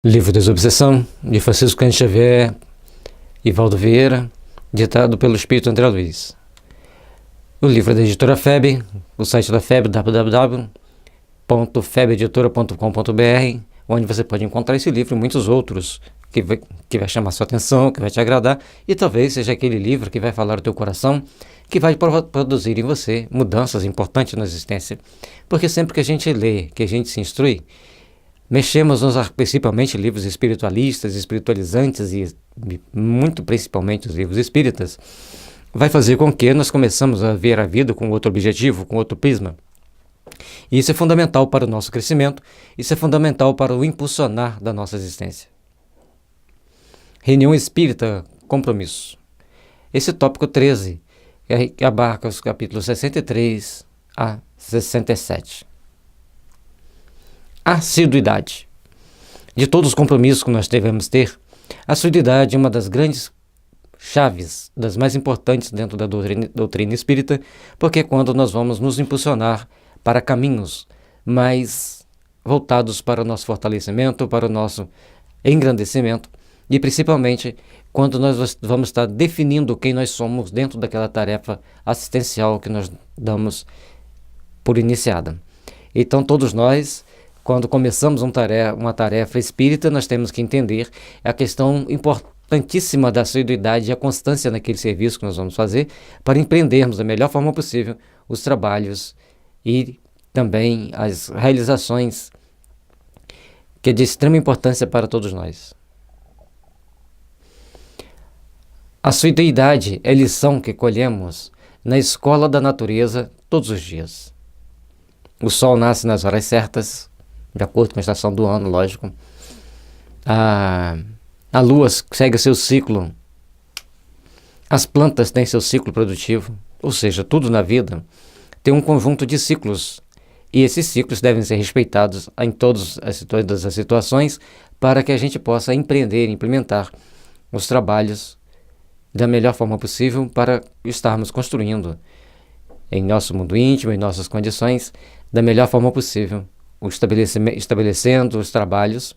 Livro Desobsessão, de Francisco Cândido Xavier e Valdo Vieira, ditado pelo Espírito André Luiz. O livro é da editora FEB, o site da FEB, www.febeditora.com.br, onde você pode encontrar esse livro e muitos outros que vai chamar sua atenção, que vai te agradar, e talvez seja aquele livro que vai falar do teu coração, que vai produzir em você mudanças importantes na existência. Porque sempre que a gente lê, que a gente se instrui, mexemos principalmente livros espiritualistas, espiritualizantes e muito principalmente os livros espíritas, vai fazer com que nós começamos a ver a vida com outro objetivo, com outro prisma. E isso é fundamental para o nosso crescimento, isso é fundamental para o impulsionar da nossa existência. Reunião Espírita, Compromisso. Esse tópico 13 abarca os capítulos 63 a 67. Assiduidade. De todos os compromissos que nós devemos ter, a assiduidade é uma das grandes chaves, das mais importantes dentro da doutrina espírita, porque é quando nós vamos nos impulsionar para caminhos mais voltados para o nosso fortalecimento, para o nosso engrandecimento, e principalmente quando nós vamos estar definindo quem nós somos dentro daquela tarefa assistencial que nós damos por iniciada. Então todos nós, quando começamos uma tarefa espírita, nós temos que entender a questão importantíssima da assiduidade e a constância naquele serviço que nós vamos fazer para empreendermos da melhor forma possível os trabalhos e também as realizações que é de extrema importância para todos nós. A assiduidade é a lição que colhemos na escola da natureza todos os dias. O sol nasce nas horas certas, de acordo com a estação do ano, lógico. A lua segue seu ciclo. As plantas têm seu ciclo produtivo. Ou seja, tudo na vida tem um conjunto de ciclos. E esses ciclos devem ser respeitados em todas as situações para que a gente possa empreender, implementar os trabalhos da melhor forma possível para estarmos construindo em nosso mundo íntimo, em nossas condições, da melhor forma possível, estabelecendo os trabalhos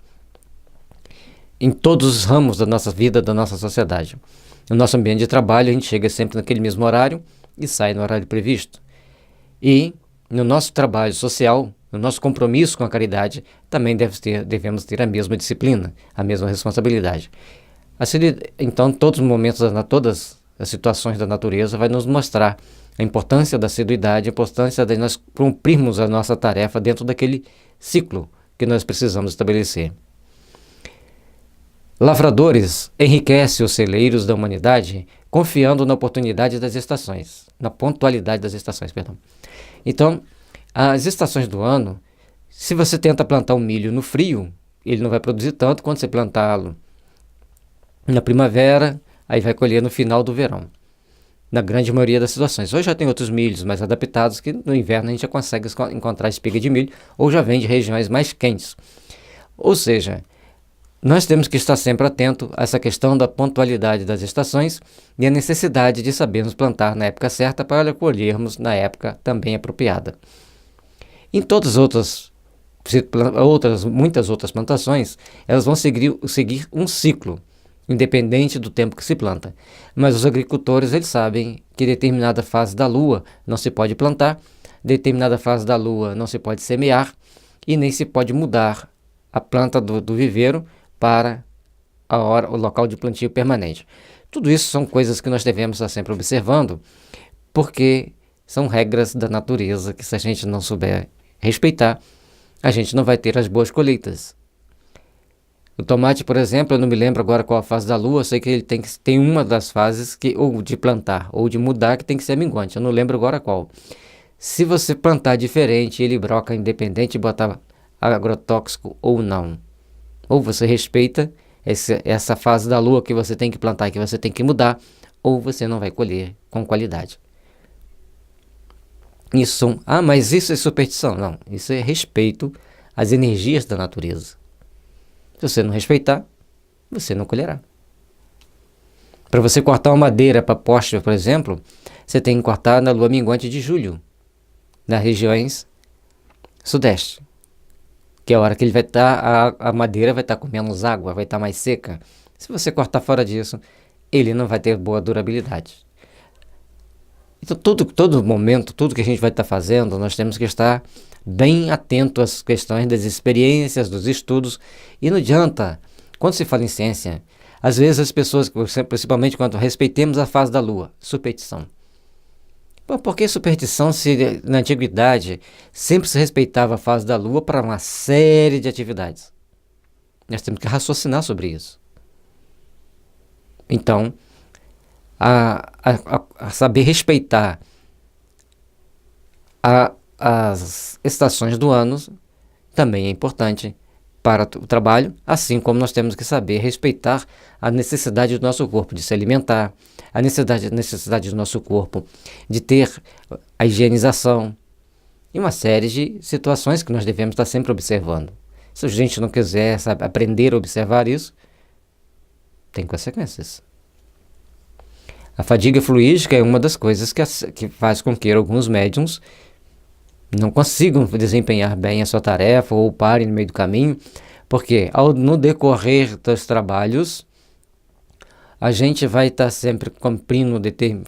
em todos os ramos da nossa vida, da nossa sociedade. No nosso ambiente de trabalho, a gente chega sempre naquele mesmo horário e sai no horário previsto. E no nosso trabalho social, no nosso compromisso com a caridade, também devemos ter a mesma disciplina, a mesma responsabilidade. Então, todos os momentos, todas as situações da natureza vai nos mostrar a importância da assiduidade, a importância de nós cumprirmos a nossa tarefa dentro daquele ciclo que nós precisamos estabelecer. Lavradores enriquecem os celeiros da humanidade confiando na oportunidade das estações, na pontualidade das estações, perdão. Então, as estações do ano, se você tenta plantar um milho no frio, ele não vai produzir tanto quanto você plantá-lo na primavera, aí vai colher no final do verão. Na grande maioria das situações. Hoje já tem outros milhos mais adaptados que no inverno a gente já consegue encontrar espiga de milho ou já vem de regiões mais quentes. Ou seja, nós temos que estar sempre atento a essa questão da pontualidade das estações e a necessidade de sabermos plantar na época certa para colhermos na época também apropriada. Em todas as muitas outras plantações, elas vão seguir um ciclo, independente do tempo que se planta. Mas os agricultores, eles sabem que determinada fase da lua não se pode plantar, determinada fase da lua não se pode semear e nem se pode mudar a planta do viveiro para o local de plantio permanente. Tudo isso são coisas que nós devemos estar sempre observando, porque são regras da natureza que, se a gente não souber respeitar, a gente não vai ter as boas colheitas. O tomate, por exemplo, eu não me lembro agora qual a fase da lua, eu sei que ele tem uma das fases ou de plantar ou de mudar que tem que ser minguante, eu não lembro agora qual. Se você plantar diferente, ele broca independente de botar agrotóxico ou não. Ou você respeita essa fase da lua que você tem que plantar, que você tem que mudar, ou você não vai colher com qualidade. Mas isso é superstição? Não, isso é respeito às energias da natureza. Se você não respeitar, você não colherá. Para você cortar uma madeira para poste, por exemplo, você tem que cortar na lua minguante de julho, nas regiões sudeste. que é a hora que ele vai estar, a madeira vai estar com menos água, vai estar mais seca. Se você cortar fora disso, ele não vai ter boa durabilidade. Então, todo momento, tudo que a gente vai estar fazendo, nós temos que estar bem atento às questões das experiências, dos estudos, e não adianta, quando se fala em ciência, às vezes as pessoas, principalmente quando respeitemos a fase da Lua, superstição. Por que superstição se na antiguidade sempre se respeitava a fase da Lua para uma série de atividades? Nós temos que raciocinar sobre isso. Então, a saber respeitar as estações do ano também é importante para o trabalho, assim como nós temos que saber respeitar a necessidade do nosso corpo de se alimentar, a necessidade do nosso corpo de ter a higienização e uma série de situações que nós devemos estar sempre observando. Se a gente não quiser, aprender a observar isso, tem consequências. A fadiga fluídica é uma das coisas que faz com que alguns médiums não consigam desempenhar bem a sua tarefa ou parem no meio do caminho, porque no decorrer dos trabalhos, a gente vai estar sempre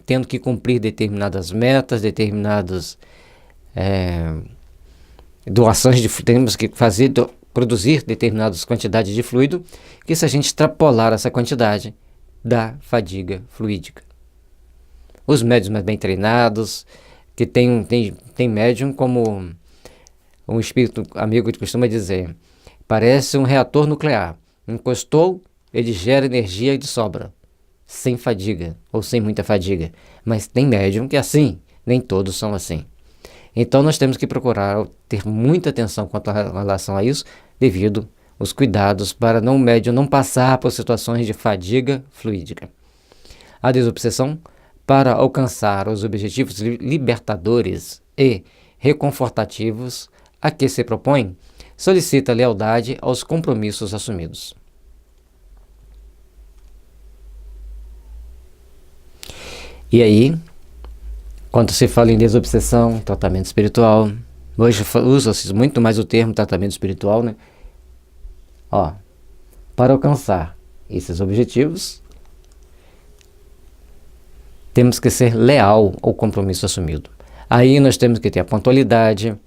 tendo que cumprir determinadas metas, determinadas doações temos que produzir determinadas quantidades de fluido, que se a gente extrapolar essa quantidade, dá fadiga fluídica. Os médiums mais bem treinados, que tem médium como um espírito amigo que costuma dizer, parece um reator nuclear. Encostou, ele gera energia de sobra, sem fadiga ou sem muita fadiga. Mas tem médium que é assim, nem todos são assim. Então nós temos que procurar ter muita atenção quanto a relação a isso, devido aos cuidados para o médium não passar por situações de fadiga fluídica. A desobsessão, para alcançar os objetivos libertadores e reconfortativos a que se propõe, solicita lealdade aos compromissos assumidos. E aí, quando se fala em desobsessão, tratamento espiritual, hoje usa-se muito mais o termo tratamento espiritual, né? Para alcançar esses objetivos, temos que ser leal ao compromisso assumido. Aí nós temos que ter a pontualidade,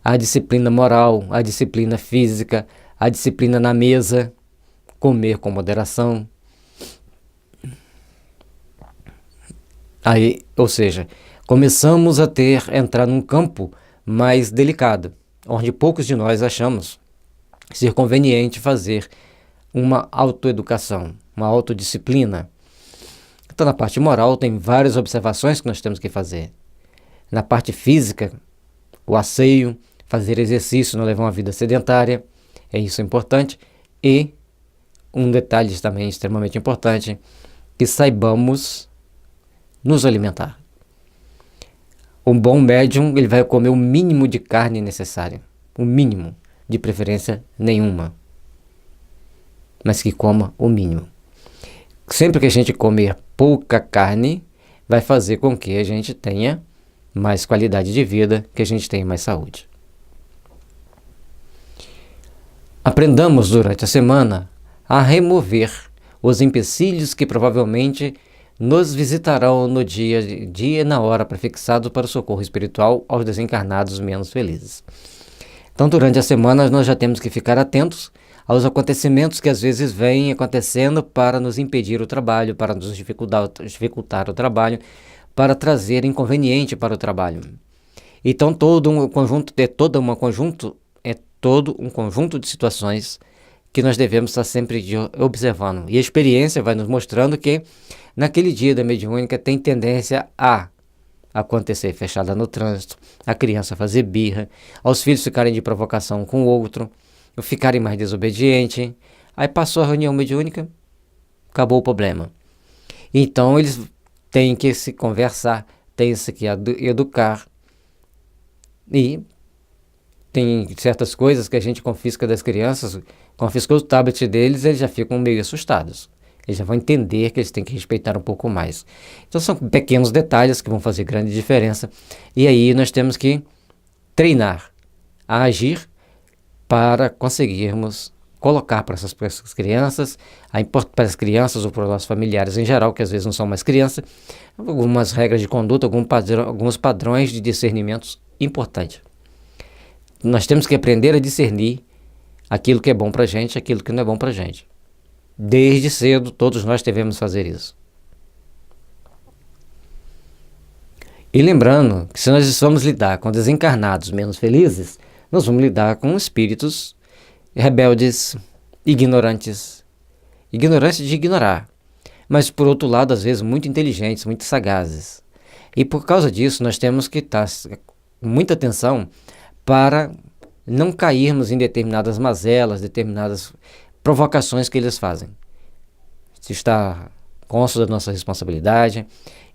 a disciplina moral, a disciplina física, a disciplina na mesa, comer com moderação. Aí, ou seja, começamos a entrar num campo mais delicado, onde poucos de nós achamos ser conveniente fazer uma autoeducação, uma autodisciplina. Então, na parte moral, tem várias observações que nós temos que fazer. Na parte física, o asseio, fazer exercício, não levar uma vida sedentária, isso é importante. E um detalhe também extremamente importante, que saibamos nos alimentar. Um bom médium, ele vai comer o mínimo de carne necessário, o mínimo, de preferência nenhuma, mas que coma o mínimo. Sempre que a gente comer pouca carne, vai fazer com que a gente tenha mais qualidade de vida, que a gente tenha mais saúde. Aprendamos durante a semana a remover os empecilhos que provavelmente nos visitarão no dia e na hora prefixado para o socorro espiritual aos desencarnados menos felizes. Então, durante a semana, nós já temos que ficar atentos aos acontecimentos que às vezes vêm acontecendo para nos impedir o trabalho, para nos dificultar o trabalho, para trazer inconveniente para o trabalho. Então, todo um conjunto de situações que nós devemos estar sempre observando. E a experiência vai nos mostrando que naquele dia da mediúnica tem tendência a acontecer fechada no trânsito, a criança fazer birra, aos filhos ficarem de provocação com o outro, ficarem mais desobedientes. Aí passou a reunião mediúnica, acabou o problema. Então eles têm que se conversar, têm que educar. E tem certas coisas que a gente confisca das crianças, confiscou o tablet deles, eles já ficam meio assustados. Eles já vão entender que eles têm que respeitar um pouco mais. Então são pequenos detalhes que vão fazer grande diferença. E aí nós temos que treinar a agir para conseguirmos colocar para essas crianças, para as crianças ou para os nossos familiares em geral, que às vezes não são mais crianças, algumas regras de conduta, alguns padrões de discernimentos importantes. Nós temos que aprender a discernir aquilo que é bom para a gente, aquilo que não é bom para a gente. Desde cedo, todos nós devemos fazer isso. E lembrando que se nós vamos lidar com desencarnados menos felizes, nós vamos lidar com espíritos rebeldes, ignorantes de ignorar, mas por outro lado, às vezes, muito inteligentes, muito sagazes. E por causa disso, nós temos que estar com muita atenção para não cairmos em determinadas mazelas, determinadas provocações que eles fazem. Se está consciente da nossa responsabilidade,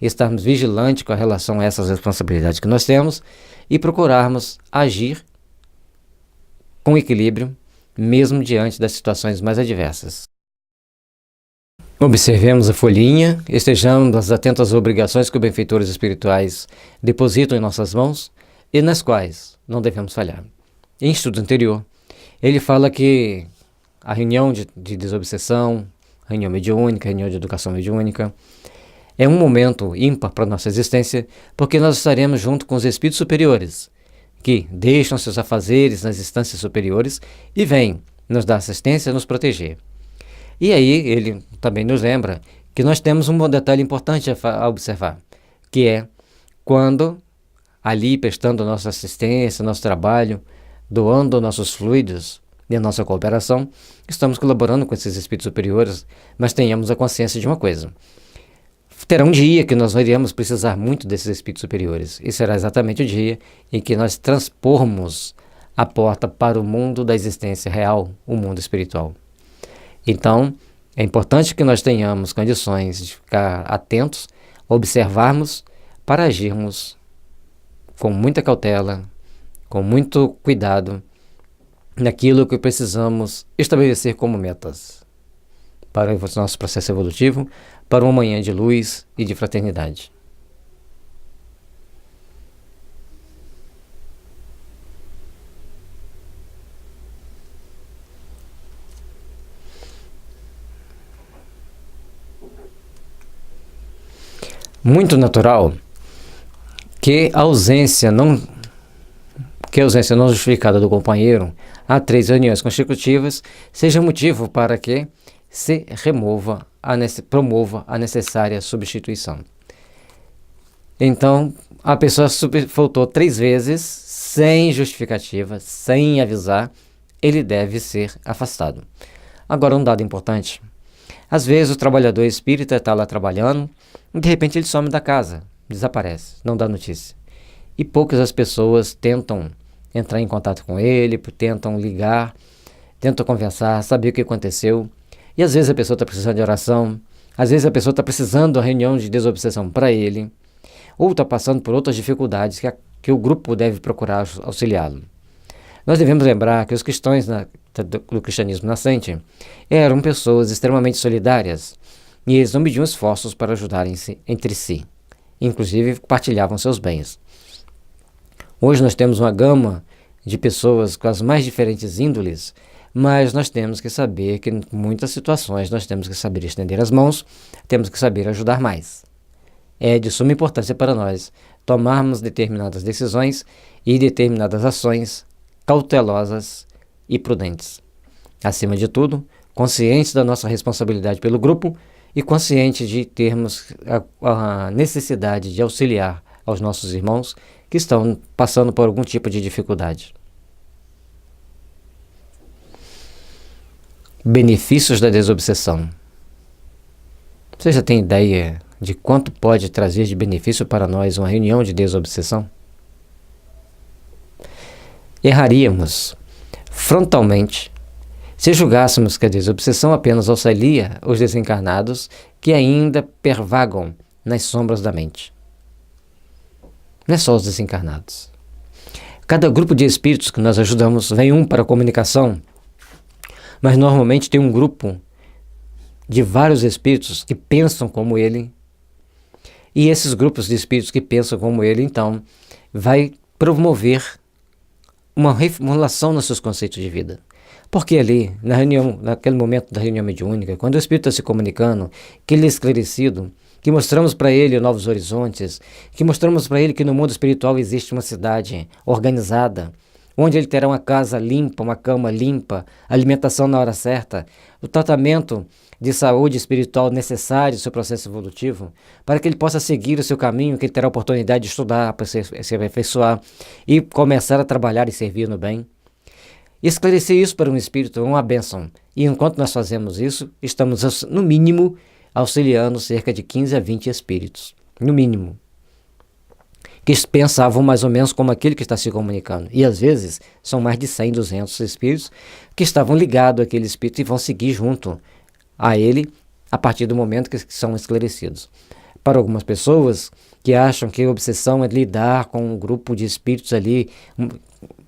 estarmos vigilantes com relação a essas responsabilidades que nós temos e procurarmos agir com equilíbrio, mesmo diante das situações mais adversas. Observemos a folhinha, estejamos atentos às obrigações que os benfeitores espirituais depositam em nossas mãos e nas quais não devemos falhar. Em estudo anterior, ele fala que a reunião de desobsessão, reunião mediúnica, reunião de educação mediúnica, é um momento ímpar para a nossa existência, porque nós estaremos junto com os espíritos superiores, que deixam seus afazeres nas instâncias superiores e vêm nos dar assistência e nos proteger. E aí ele também nos lembra que nós temos um detalhe importante a observar, que é quando ali prestando nossa assistência, nosso trabalho, doando nossos fluidos e a nossa cooperação, estamos colaborando com esses espíritos superiores, mas tenhamos a consciência de uma coisa. Terá um dia que nós iremos precisar muito desses espíritos superiores, e será exatamente o dia em que nós transpormos a porta para o mundo da existência real, o mundo espiritual. Então, é importante que nós tenhamos condições de ficar atentos, observarmos, para agirmos com muita cautela, com muito cuidado, naquilo que precisamos estabelecer como metas para o nosso processo evolutivo, para uma manhã de luz e de fraternidade. Muito natural que a ausência não justificada do companheiro a 3 reuniões consecutivas seja motivo para que se promova a necessária substituição. Então, a pessoa faltou 3 vezes, sem justificativa, sem avisar, ele deve ser afastado. Agora, um dado importante. Às vezes, o trabalhador espírita está lá trabalhando e, de repente, ele some da casa, desaparece, não dá notícia. E poucas as pessoas tentam entrar em contato com ele, tentam ligar, tentam conversar, saber o que aconteceu. E às vezes a pessoa está precisando de oração, às vezes a pessoa está precisando de uma reunião de desobsessão para ele, ou está passando por outras dificuldades que o grupo deve procurar auxiliá-lo. Nós devemos lembrar que os cristãos do cristianismo nascente eram pessoas extremamente solidárias e eles não mediam esforços para ajudarem-se entre si, inclusive partilhavam seus bens. Hoje nós temos uma gama de pessoas com as mais diferentes índoles, mas nós temos que saber que em muitas situações nós temos que saber estender as mãos, temos que saber ajudar mais. É de suma importância para nós tomarmos determinadas decisões e determinadas ações cautelosas e prudentes. Acima de tudo, conscientes da nossa responsabilidade pelo grupo e conscientes de termos a necessidade de auxiliar aos nossos irmãos que estão passando por algum tipo de dificuldade. Benefícios da desobsessão. Você já tem ideia de quanto pode trazer de benefício para nós uma reunião de desobsessão? Erraríamos frontalmente se julgássemos que a desobsessão apenas auxilia os desencarnados que ainda pervagam nas sombras da mente. Não é só os desencarnados. Cada grupo de espíritos que nós ajudamos vem um para a comunicação, mas normalmente tem um grupo de vários espíritos que pensam como ele, e esses grupos de espíritos que pensam como ele, então, vai promover uma reformulação nos seus conceitos de vida. Porque ali, na reunião, naquele momento da reunião mediúnica, quando o Espírito está se comunicando, que ele é esclarecido, que mostramos para ele novos horizontes, que mostramos para ele que no mundo espiritual existe uma cidade organizada, onde ele terá uma casa limpa, uma cama limpa, alimentação na hora certa, o tratamento de saúde espiritual necessário do seu processo evolutivo, para que ele possa seguir o seu caminho, que ele terá a oportunidade de estudar, para se aperfeiçoar e começar a trabalhar e servir no bem. Esclarecer isso para um espírito é uma bênção. E enquanto nós fazemos isso, estamos, no mínimo, auxiliando cerca de 15 a 20 espíritos. No mínimo. Que pensavam mais ou menos como aquele que está se comunicando. E às vezes são mais de 100, 200 espíritos que estavam ligados àquele espírito e vão seguir junto a ele a partir do momento que são esclarecidos. Para algumas pessoas que acham que a obsessão é lidar com um grupo de espíritos ali,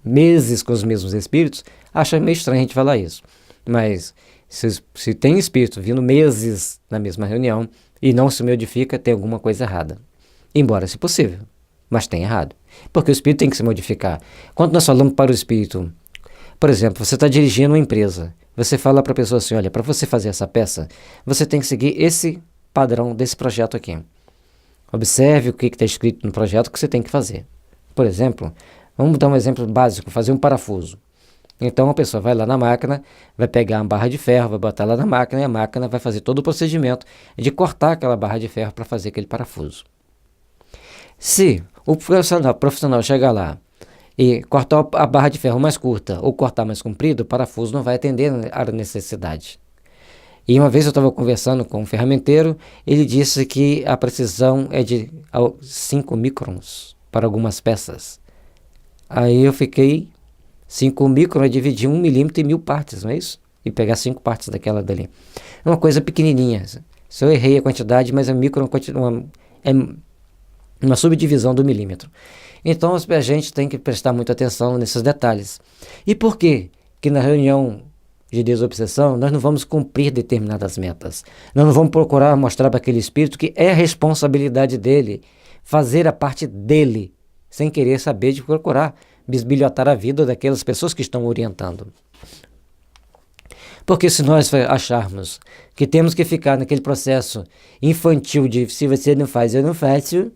meses com os mesmos espíritos, acham meio estranho a gente falar isso. Mas se tem espírito vindo meses na mesma reunião e não se modifica, tem alguma coisa errada. Embora se possível, mas tem errado. Porque o espírito tem que se modificar. Quando nós falamos para o espírito, por exemplo, você está dirigindo uma empresa, você fala para a pessoa assim, olha, para você fazer essa peça, você tem que seguir esse padrão desse projeto aqui. Observe o que está escrito no projeto que você tem que fazer. Por exemplo, vamos dar um exemplo básico, fazer um parafuso. Então a pessoa vai lá na máquina, vai pegar uma barra de ferro, vai botar lá na máquina e a máquina vai fazer todo o procedimento de cortar aquela barra de ferro para fazer aquele parafuso. Se o profissional chegar lá e cortar a barra de ferro mais curta ou cortar mais comprida, o parafuso não vai atender à necessidade. E uma vez eu estava conversando com um ferramenteiro, ele disse que a precisão é de 5 microns para algumas peças. Aí eu fiquei, 5 microns é dividir 1 milímetro em 1000 partes, não é isso? E pegar 5 partes daquela dali. É uma coisa pequenininha. Se eu errei a quantidade, mas a micron é uma subdivisão do milímetro. Então a gente tem que prestar muita atenção nesses detalhes. E por quê que na reunião de desobsessão nós não vamos cumprir determinadas metas? Nós não vamos procurar mostrar para aquele espírito que é responsabilidade dele fazer a parte dele, sem querer saber de procurar bisbilhotar a vida daquelas pessoas que estão orientando. Porque se nós acharmos que temos que ficar naquele processo infantil de se você não faz, eu não faço,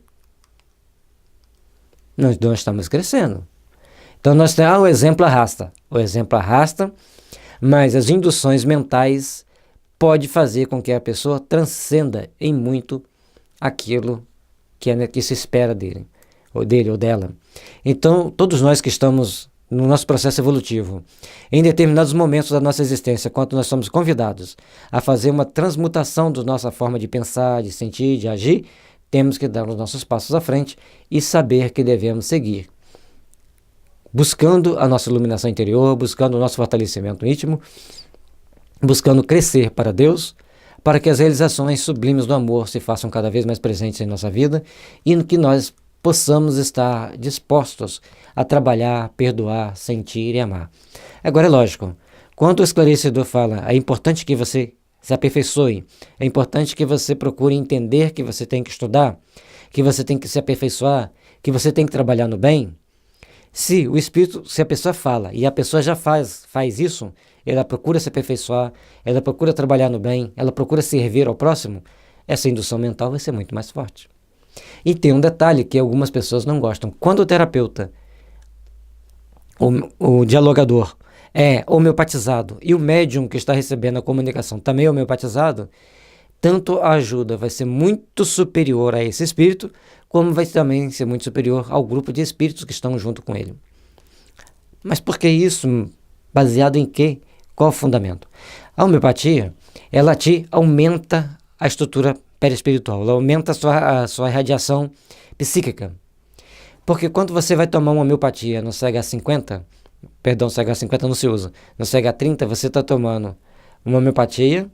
nós estamos crescendo. Então nós temos o exemplo arrasta. O exemplo arrasta, mas as induções mentais podem fazer com que a pessoa transcenda em muito aquilo que se espera dele ou dela. Então todos nós que estamos no nosso processo evolutivo, em determinados momentos da nossa existência, quando nós somos convidados a fazer uma transmutação da nossa forma de pensar, de sentir, de agir, temos que dar os nossos passos à frente e saber que devemos seguir, buscando a nossa iluminação interior, buscando o nosso fortalecimento íntimo, buscando crescer para Deus, para que as realizações sublimes do amor se façam cada vez mais presentes em nossa vida e que nós possamos estar dispostos a trabalhar, perdoar, sentir e amar. Agora é lógico, quando o esclarecedor fala, é importante que você se aperfeiçoe, é importante que você procure entender que você tem que estudar, que você tem que se aperfeiçoar, que você tem que trabalhar no bem. Se a pessoa fala e a pessoa já faz isso, ela procura se aperfeiçoar, ela procura trabalhar no bem, ela procura servir ao próximo, essa indução mental vai ser muito mais forte. E tem um detalhe que algumas pessoas não gostam. Quando o terapeuta, o dialogador, é homeopatizado e o médium que está recebendo a comunicação também é homeopatizado, tanto a ajuda vai ser muito superior a esse espírito, como vai também ser muito superior ao grupo de espíritos que estão junto com ele. Mas por que isso? Baseado em quê? Qual o fundamento? A homeopatia, ela te aumenta a estrutura perispiritual, ela aumenta a sua radiação psíquica. Porque quando você vai tomar uma homeopatia no CH50, perdão, CH50 não se usa, no CH30 você está tomando uma homeopatia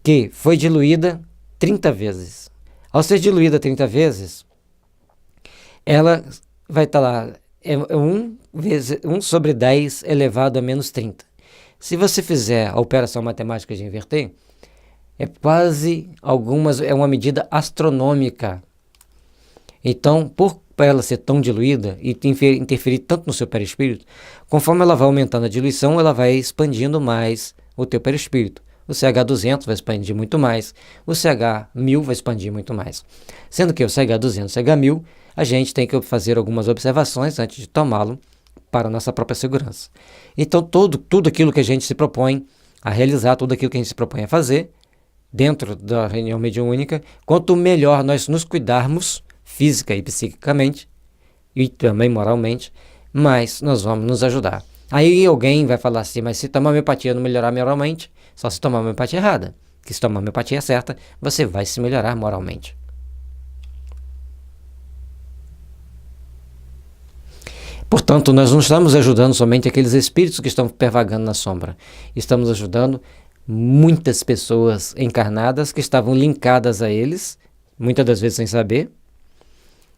que foi diluída 30 vezes. Ao ser diluída 30 vezes, ela vai estar lá, 1 sobre 10 elevado a menos 30. Se você fizer a operação matemática de inverter, é uma medida astronômica. Então, para ela ser tão diluída e interferir tanto no seu perispírito, conforme ela vai aumentando a diluição, ela vai expandindo mais o teu perispírito. O CH200 vai expandir muito mais, o CH1000 vai expandir muito mais. Sendo que o CH200 e o CH1000, a gente tem que fazer algumas observações antes de tomá-lo para a nossa própria segurança. Então, tudo aquilo que a gente se propõe a realizar, tudo aquilo que a gente se propõe a fazer, dentro da reunião mediúnica, quanto melhor nós nos cuidarmos, física e psiquicamente, e também moralmente, mais nós vamos nos ajudar. Aí alguém vai falar assim, mas se tomar homeopatia não melhorar moralmente, só se tomar homeopatia errada. Que se tomar homeopatia certa, você vai se melhorar moralmente. Portanto, nós não estamos ajudando somente aqueles espíritos que estão pervagando na sombra. Estamos ajudando muitas pessoas encarnadas que estavam linkadas a eles, muitas das vezes sem saber.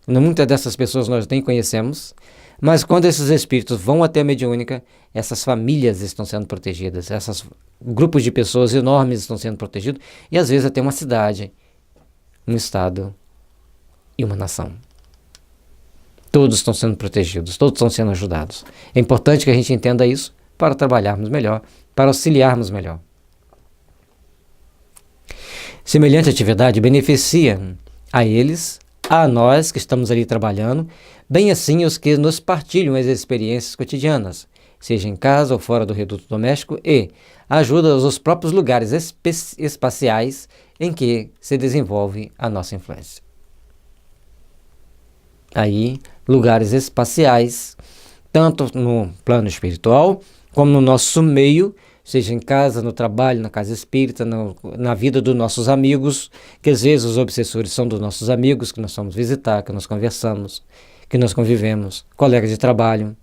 Muitas dessas pessoas nós nem conhecemos, mas quando esses espíritos vão até a mediúnica, essas famílias estão sendo protegidas, esses grupos de pessoas enormes estão sendo protegidos, e às vezes até uma cidade, um estado e uma nação. Todos estão sendo protegidos, todos estão sendo ajudados. É importante que a gente entenda isso para trabalharmos melhor, para auxiliarmos melhor. Semelhante atividade beneficia a eles, a nós que estamos ali trabalhando, bem assim os que nos partilham as experiências cotidianas, seja em casa ou fora do reduto doméstico, e ajuda os próprios lugares espaciais em que se desenvolve a nossa influência. Aí, lugares espaciais, tanto no plano espiritual, como no nosso meio, seja em casa, no trabalho, na casa espírita, na vida dos nossos amigos, que às vezes os obsessores são dos nossos amigos, que nós vamos visitar, que nós conversamos, que nós convivemos, colegas de trabalho.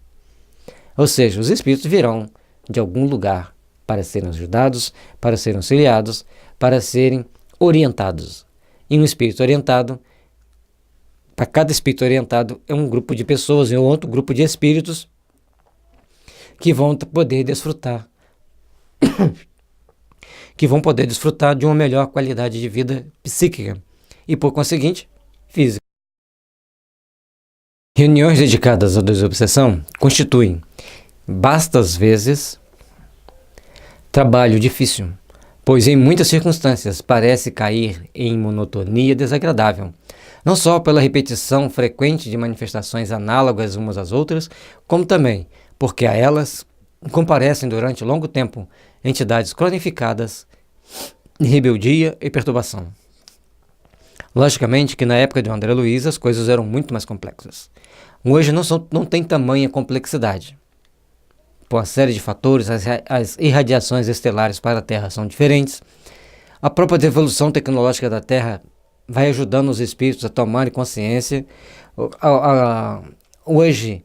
Ou seja, os espíritos virão de algum lugar para serem ajudados, para serem auxiliados, para serem orientados. E um espírito orientado, para cada espírito orientado, é um grupo de pessoas, é outro grupo de espíritos que vão poder desfrutar de uma melhor qualidade de vida psíquica e, por conseguinte, física. Reuniões dedicadas à desobsessão constituem, bastas vezes, trabalho difícil, pois em muitas circunstâncias parece cair em monotonia desagradável, não só pela repetição frequente de manifestações análogas umas às outras, como também porque a elas comparecem durante longo tempo entidades cronificadas de rebeldia e perturbação. Logicamente que na época de André Luiz as coisas eram muito mais complexas. Hoje não tem tamanha complexidade. Por uma série de fatores, as irradiações estelares para a Terra são diferentes. A própria evolução tecnológica da Terra vai ajudando os espíritos a tomarem consciência. Hoje,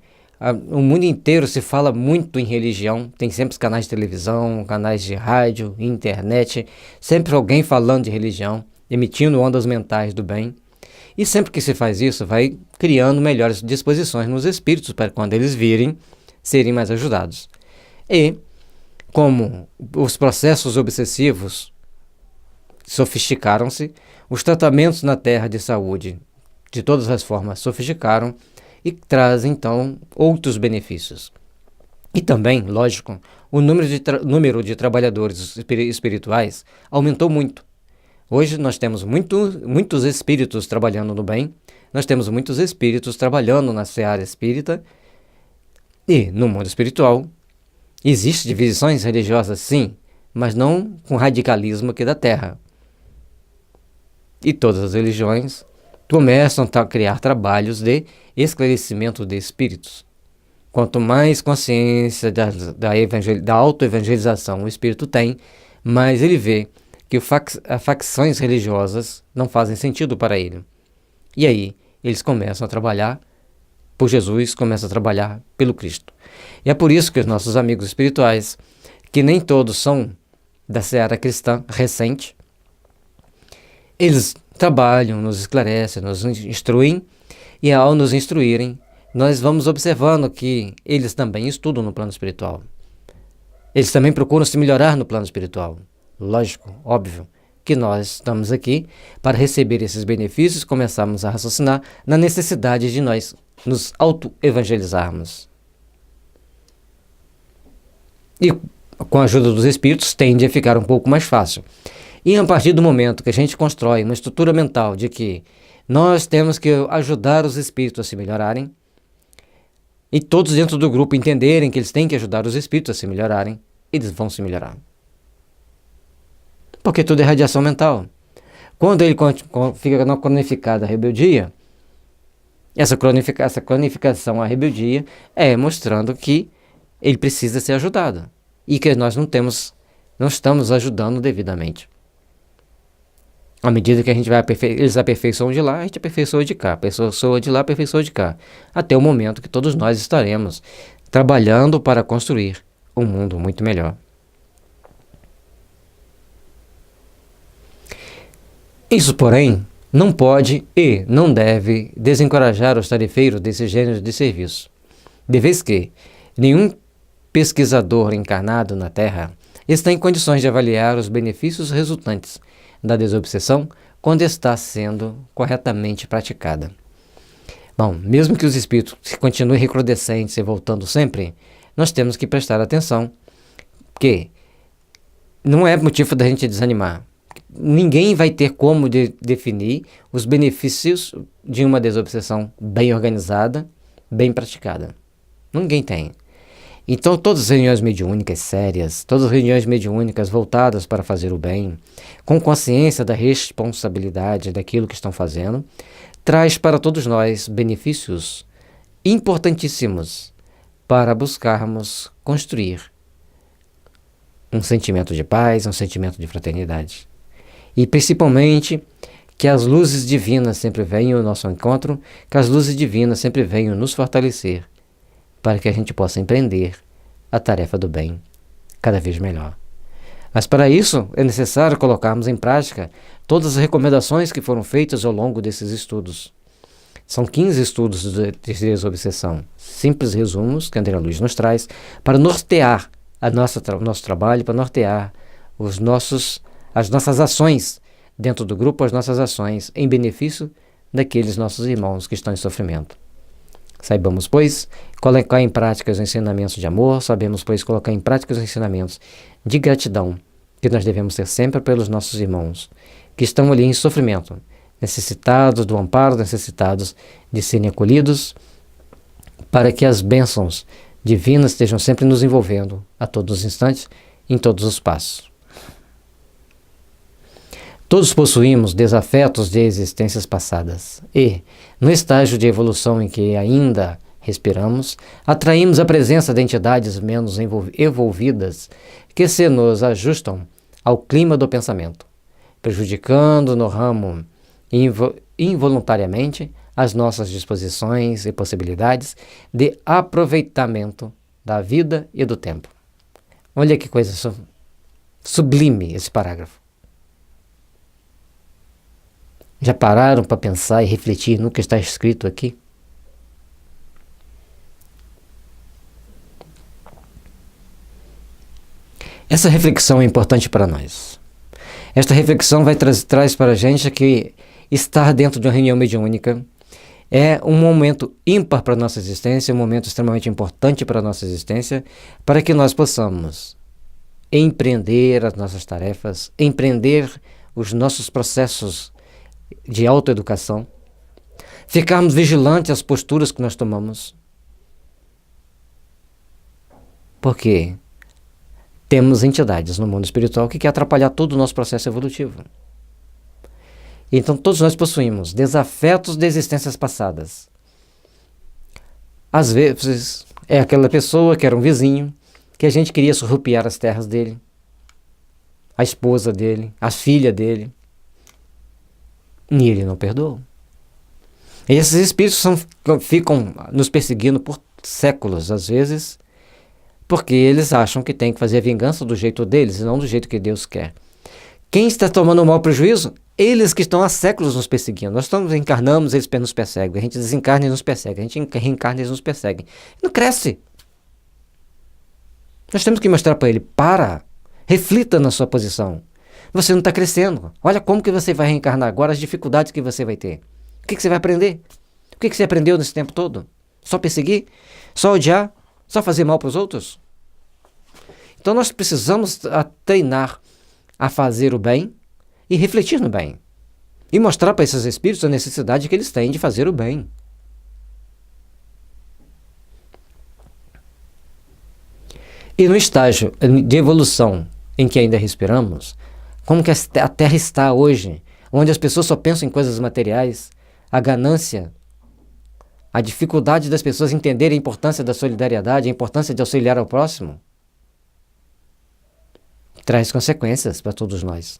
o mundo inteiro se fala muito em religião, tem sempre os canais de televisão, canais de rádio, internet, sempre alguém falando de religião, emitindo ondas mentais do bem. E sempre que se faz isso, vai criando melhores disposições nos espíritos para quando eles virem, serem mais ajudados. E, como os processos obsessivos sofisticaram-se, os tratamentos na Terra de saúde, de todas as formas, sofisticaram, e traz, então, outros benefícios. E também, lógico, o número de trabalhadores espirituais aumentou muito. Hoje nós temos muitos espíritos trabalhando no bem, nós temos muitos espíritos trabalhando na seara espírita, e no mundo espiritual existem divisões religiosas, sim, mas não com radicalismo aqui da Terra. E todas as religiões começam a criar trabalhos de esclarecimento de espíritos. Quanto mais consciência da autoevangelização o espírito tem, mais ele vê que facções religiosas não fazem sentido para ele. E aí eles começam a trabalhar por Jesus, começam a trabalhar pelo Cristo. E é por isso que os nossos amigos espirituais, que nem todos são da seara cristã recente, eles trabalham, nos esclarecem, nos instruem, e ao nos instruírem, nós vamos observando que eles também estudam no plano espiritual. Eles também procuram se melhorar no plano espiritual. Lógico, óbvio, que nós estamos aqui para receber esses benefícios, começarmos a raciocinar na necessidade de nós nos auto-evangelizarmos. E com a ajuda dos espíritos tende a ficar um pouco mais fácil. E a partir do momento que a gente constrói uma estrutura mental de que nós temos que ajudar os espíritos a se melhorarem, e todos dentro do grupo entenderem que eles têm que ajudar os espíritos a se melhorarem, eles vão se melhorar. Porque tudo é radiação mental. Quando ele fica na cronificada rebeldia, essa cronificação à rebeldia é mostrando que ele precisa ser ajudado e que nós não estamos ajudando devidamente. À medida que a gente vai eles aperfeiçoam de lá, a gente aperfeiçoa de cá, aperfeiçoa de lá, aperfeiçoa de cá, até o momento que todos nós estaremos trabalhando para construir um mundo muito melhor. Isso, porém, não pode e não deve desencorajar os tarefeiros desse gênero de serviço, de vez que nenhum pesquisador encarnado na Terra está em condições de avaliar os benefícios resultantes da desobsessão quando está sendo corretamente praticada. Bom, mesmo que os espíritos continuem recrudescentes e voltando sempre, nós temos que prestar atenção que não é motivo da gente desanimar. Ninguém vai ter como definir os benefícios de uma desobsessão bem organizada, bem praticada. Ninguém tem. Então, todas as reuniões mediúnicas sérias, todas as reuniões mediúnicas voltadas para fazer o bem, com consciência da responsabilidade daquilo que estão fazendo, traz para todos nós benefícios importantíssimos para buscarmos construir um sentimento de paz, um sentimento de fraternidade. E principalmente que as luzes divinas sempre venham ao nosso encontro, que as luzes divinas sempre venham nos fortalecer, para que a gente possa empreender a tarefa do bem cada vez melhor. Mas para isso é necessário colocarmos em prática todas as recomendações que foram feitas ao longo desses estudos. São 15 estudos de desobsessão, simples resumos que André Luiz nos traz para nortear nosso trabalho, para nortear as nossas ações dentro do grupo, as nossas ações em benefício daqueles nossos irmãos que estão em sofrimento. Saibamos, pois, colocar em prática os ensinamentos de amor, sabemos, pois, colocar em prática os ensinamentos de gratidão que nós devemos ter sempre pelos nossos irmãos que estão ali em sofrimento, necessitados do amparo, necessitados de serem acolhidos, para que as bênçãos divinas estejam sempre nos envolvendo a todos os instantes, em todos os passos. Todos possuímos desafetos de existências passadas e, no estágio de evolução em que ainda respiramos, atraímos a presença de entidades menos envolvidas que se nos ajustam ao clima do pensamento, prejudicando no ramo involuntariamente as nossas disposições e possibilidades de aproveitamento da vida e do tempo. Olha que coisa sublime esse parágrafo. Já pararam para pensar e refletir no que está escrito aqui? Essa reflexão é importante para nós. Esta reflexão traz para a gente que estar dentro de uma reunião mediúnica é um momento ímpar para a nossa existência, um momento extremamente importante para a nossa existência, para que nós possamos empreender as nossas tarefas, empreender os nossos processos de autoeducação, ficarmos vigilantes às posturas que nós tomamos, porque temos entidades no mundo espiritual que querem atrapalhar todo o nosso processo evolutivo. Então todos nós possuímos desafetos de existências passadas. Às vezes é aquela pessoa que era um vizinho, que a gente queria surrupiar as terras dele, a esposa dele, a filha dele, e ele não perdoou. E esses espíritos ficam nos perseguindo por séculos, às vezes, porque eles acham que tem que fazer a vingança do jeito deles e não do jeito que Deus quer. Quem está tomando o mau prejuízo? Eles que estão há séculos nos perseguindo. Nós encarnamos, eles nos perseguem. A gente desencarna e nos persegue. A gente reencarna e eles nos perseguem. Não cresce. Nós temos que mostrar para ele, reflita na sua posição. Você não está crescendo. Olha como que você vai reencarnar agora, as dificuldades que você vai ter. O que você vai aprender? O que você aprendeu nesse tempo todo? Só perseguir? Só odiar? Só fazer mal para os outros? Então nós precisamos treinar a fazer o bem e refletir no bem. E mostrar para esses espíritos a necessidade que eles têm de fazer o bem. E no estágio de evolução em que ainda respiramos, como que a Terra está hoje, onde as pessoas só pensam em coisas materiais, a ganância, a dificuldade das pessoas entenderem a importância da solidariedade, a importância de auxiliar ao próximo, traz consequências para todos nós.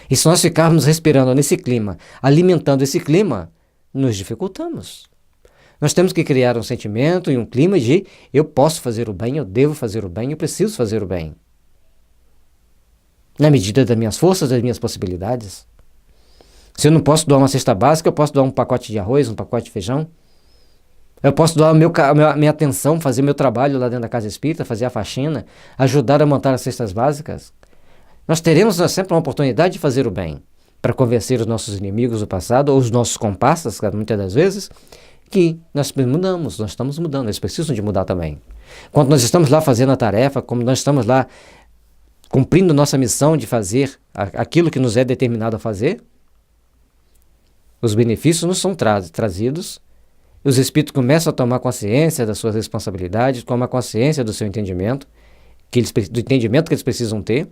E se nós ficarmos respirando nesse clima, alimentando esse clima, nos dificultamos. Nós temos que criar um sentimento e um clima de eu posso fazer o bem, eu devo fazer o bem, eu preciso fazer o bem. Na medida das minhas forças, das minhas possibilidades. Se eu não posso doar uma cesta básica, eu posso doar um pacote de arroz, um pacote de feijão. Eu posso doar a minha atenção, fazer meu trabalho lá dentro da casa espírita, fazer a faxina, ajudar a montar as cestas básicas. Nós teremos sempre uma oportunidade de fazer o bem, para convencer os nossos inimigos do passado, ou os nossos comparsas, muitas das vezes, que nós mudamos, nós estamos mudando, eles precisam de mudar também. Quando nós estamos lá fazendo a tarefa, como nós estamos lá cumprindo nossa missão de fazer aquilo que nos é determinado a fazer, os benefícios nos são trazidos, os espíritos começam a tomar consciência das suas responsabilidades, tomar consciência do seu entendimento, do entendimento que eles precisam ter,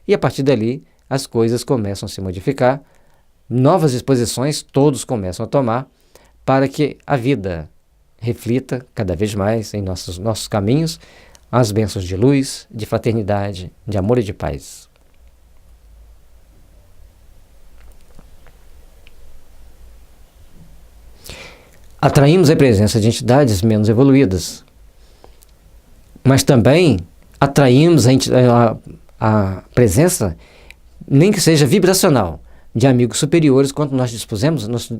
e a partir dali as coisas começam a se modificar, novas disposições todos começam a tomar para que a vida reflita cada vez mais em nossos caminhos as bênçãos de luz, de fraternidade, de amor e de paz. Atraímos a presença de entidades menos evoluídas, mas também atraímos a presença, nem que seja vibracional, de amigos superiores, quanto nós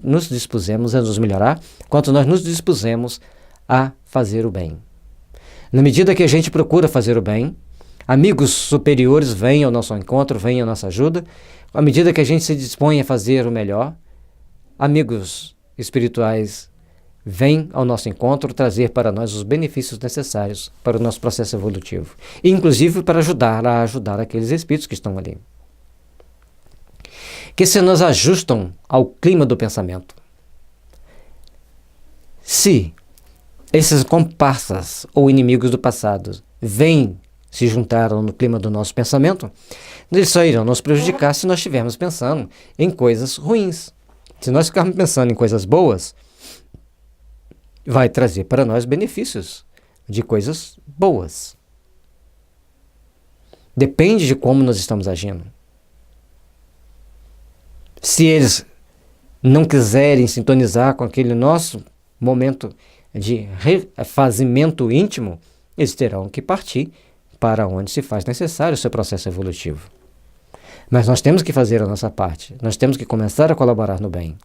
nos dispusemos a nos melhorar, quanto nós nos dispusemos a fazer o bem. Na medida que a gente procura fazer o bem, amigos superiores vêm ao nosso encontro, vêm à nossa ajuda. À medida que a gente se dispõe a fazer o melhor, amigos espirituais vêm ao nosso encontro trazer para nós os benefícios necessários para o nosso processo evolutivo. E, inclusive, para ajudar aqueles espíritos que estão ali. Que se nos ajustam ao clima do pensamento. Se esses comparsas ou inimigos do passado vêm se juntaram no clima do nosso pensamento, eles só irão nos prejudicar se nós estivermos pensando em coisas ruins. Se nós ficarmos pensando em coisas boas, vai trazer para nós benefícios de coisas boas. Depende de como nós estamos agindo. Se eles não quiserem sintonizar com aquele nosso momento de refazimento íntimo, eles terão que partir para onde se faz necessário o seu processo evolutivo. Mas nós temos que fazer a nossa parte, nós temos que começar a colaborar no bem,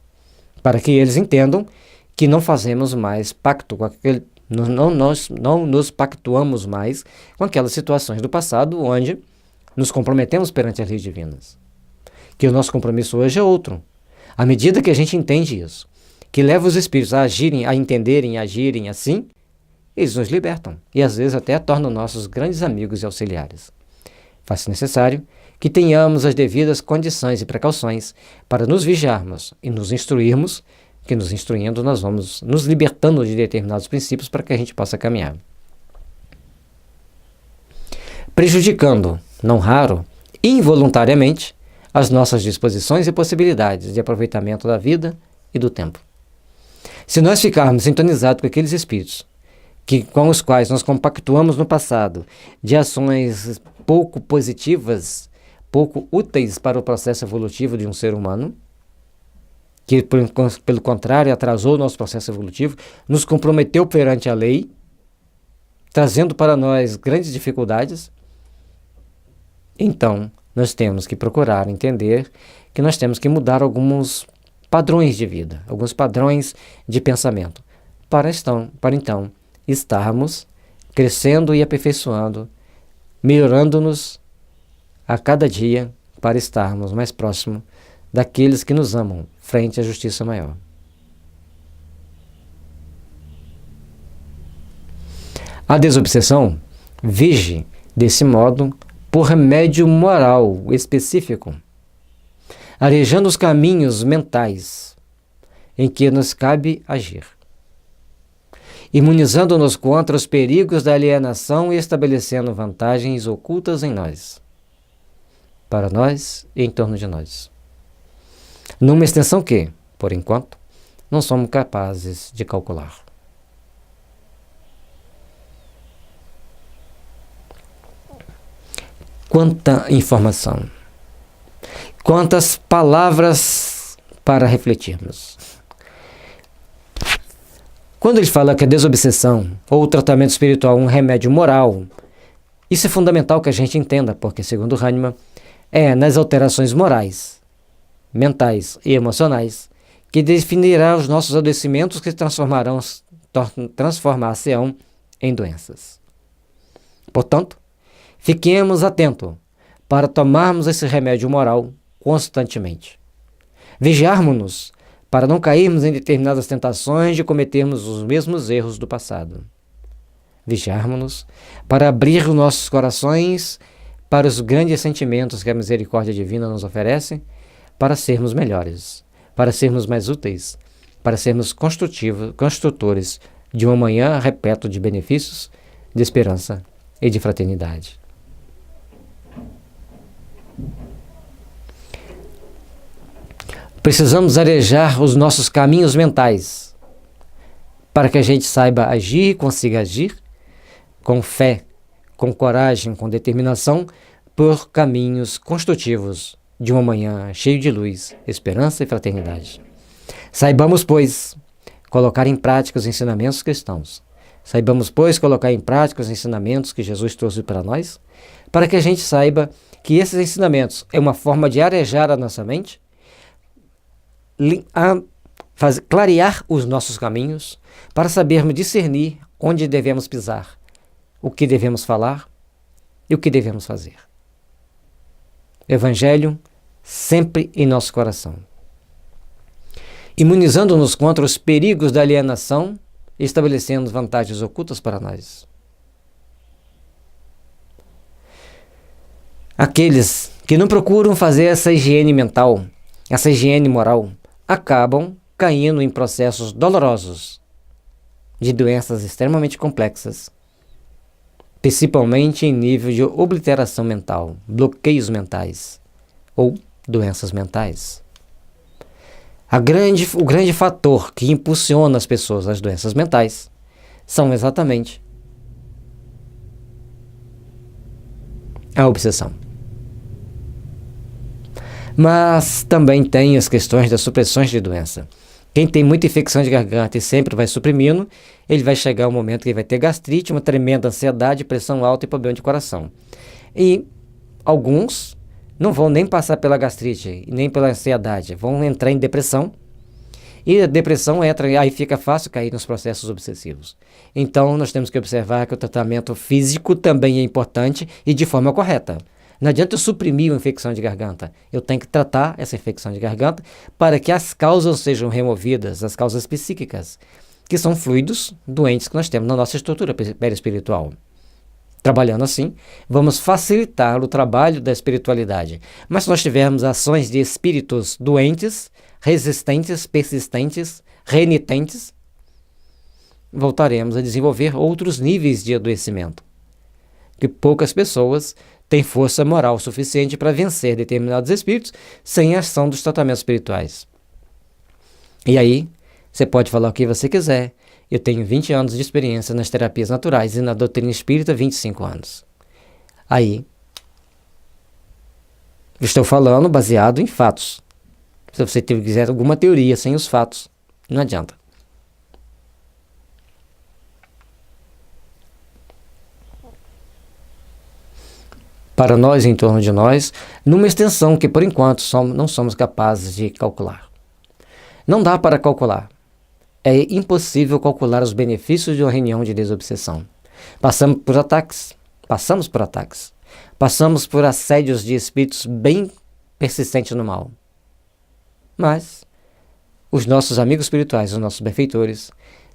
para que eles entendam que não fazemos mais pacto com aquele, nós não nos pactuamos mais com aquelas situações do passado onde nos comprometemos perante as leis divinas. Que o nosso compromisso hoje é outro. À medida que a gente entende isso, que leva os espíritos a agirem, a entenderem, a agirem assim, eles nos libertam e às vezes até tornam nossos grandes amigos e auxiliares. Faz-se necessário que tenhamos as devidas condições e precauções para nos vigiarmos e nos instruirmos, que nos instruindo nós vamos nos libertando de determinados princípios para que a gente possa caminhar. Prejudicando, não raro, involuntariamente, as nossas disposições e possibilidades de aproveitamento da vida e do tempo. Se nós ficarmos sintonizados com aqueles espíritos com os quais nós compactuamos no passado de ações pouco positivas, pouco úteis para o processo evolutivo de um ser humano, que pelo contrário atrasou o nosso processo evolutivo, nos comprometeu perante a lei, trazendo para nós grandes dificuldades, então nós temos que procurar entender que nós temos que mudar alguns padrões de vida, alguns padrões de pensamento, para então estarmos crescendo e aperfeiçoando, melhorando-nos a cada dia para estarmos mais próximos daqueles que nos amam frente à justiça maior. A desobsessão vige, desse modo, por remédio moral específico, arejando os caminhos mentais em que nos cabe agir, imunizando-nos contra os perigos da alienação e estabelecendo vantagens ocultas em nós, para nós e em torno de nós, numa extensão que, por enquanto, não somos capazes de calcular. Quanta informação! Quantas palavras para refletirmos! Quando ele fala que a desobsessão ou o tratamento espiritual é um remédio moral, isso é fundamental que a gente entenda, porque, segundo Hahnemann, é nas alterações morais, mentais e emocionais que definirá os nossos adoecimentos que transformar-se-ão em doenças. Portanto, fiquemos atentos para tomarmos esse remédio moral constantemente. Vigiarmos-nos para não cairmos em determinadas tentações de cometermos os mesmos erros do passado. Vigiarmos-nos para abrir os nossos corações para os grandes sentimentos que a misericórdia divina nos oferece, para sermos melhores, para sermos mais úteis, para sermos construtores de um amanhã repleto de benefícios, de esperança e de fraternidade. Precisamos arejar os nossos caminhos mentais para que a gente saiba agir e consiga agir com fé, com coragem, com determinação, por caminhos construtivos de um amanhã cheio de luz, esperança e fraternidade. Saibamos, pois, colocar em prática os ensinamentos cristãos. Saibamos, pois, colocar em prática os ensinamentos que Jesus trouxe para nós, para que a gente saiba que esses ensinamentos é uma forma de arejar a nossa mente, clarear os nossos caminhos, para sabermos discernir onde devemos pisar, o que devemos falar e o que devemos fazer. Evangelho sempre em nosso coração, imunizando-nos contra os perigos da alienação e estabelecendo vantagens ocultas para nós. Aqueles que não procuram fazer essa higiene mental, essa higiene moral, acabam caindo em processos dolorosos de doenças extremamente complexas, principalmente em nível de obliteração mental, bloqueios mentais ou doenças mentais. O grande fator que impulsiona as pessoas às doenças mentais são exatamente a obsessão. Mas também tem as questões das supressões de doença. Quem tem muita infecção de garganta e sempre vai suprimindo, ele vai chegar um momento que ele vai ter gastrite, uma tremenda ansiedade, pressão alta e problema de coração. E alguns não vão nem passar pela gastrite, nem pela ansiedade, vão entrar em depressão. E a depressão entra, aí fica fácil cair nos processos obsessivos. Então, nós temos que observar que o tratamento físico também é importante e de forma correta. Não adianta eu suprimir uma infecção de garganta. Eu tenho que tratar essa infecção de garganta para que as causas sejam removidas, as causas psíquicas, que são fluidos doentes que nós temos na nossa estrutura perispiritual. Trabalhando assim, vamos facilitar o trabalho da espiritualidade. Mas se nós tivermos ações de espíritos doentes, resistentes, persistentes, renitentes, voltaremos a desenvolver outros níveis de adoecimento, que poucas pessoas têm força moral suficiente para vencer determinados espíritos sem a ação dos tratamentos espirituais. E aí, você pode falar o que você quiser. Eu tenho 20 anos de experiência nas terapias naturais e na doutrina espírita 25 anos. Aí, estou falando baseado em fatos. Se você quiser alguma teoria sem os fatos, não adianta. Para nós, em torno de nós, numa extensão que, por enquanto, não somos capazes de calcular. Não dá para calcular. É impossível calcular os benefícios de uma reunião de desobsessão. Passamos por ataques, passamos por assédios de espíritos bem persistentes no mal. Mas os nossos amigos espirituais, os nossos benfeitores,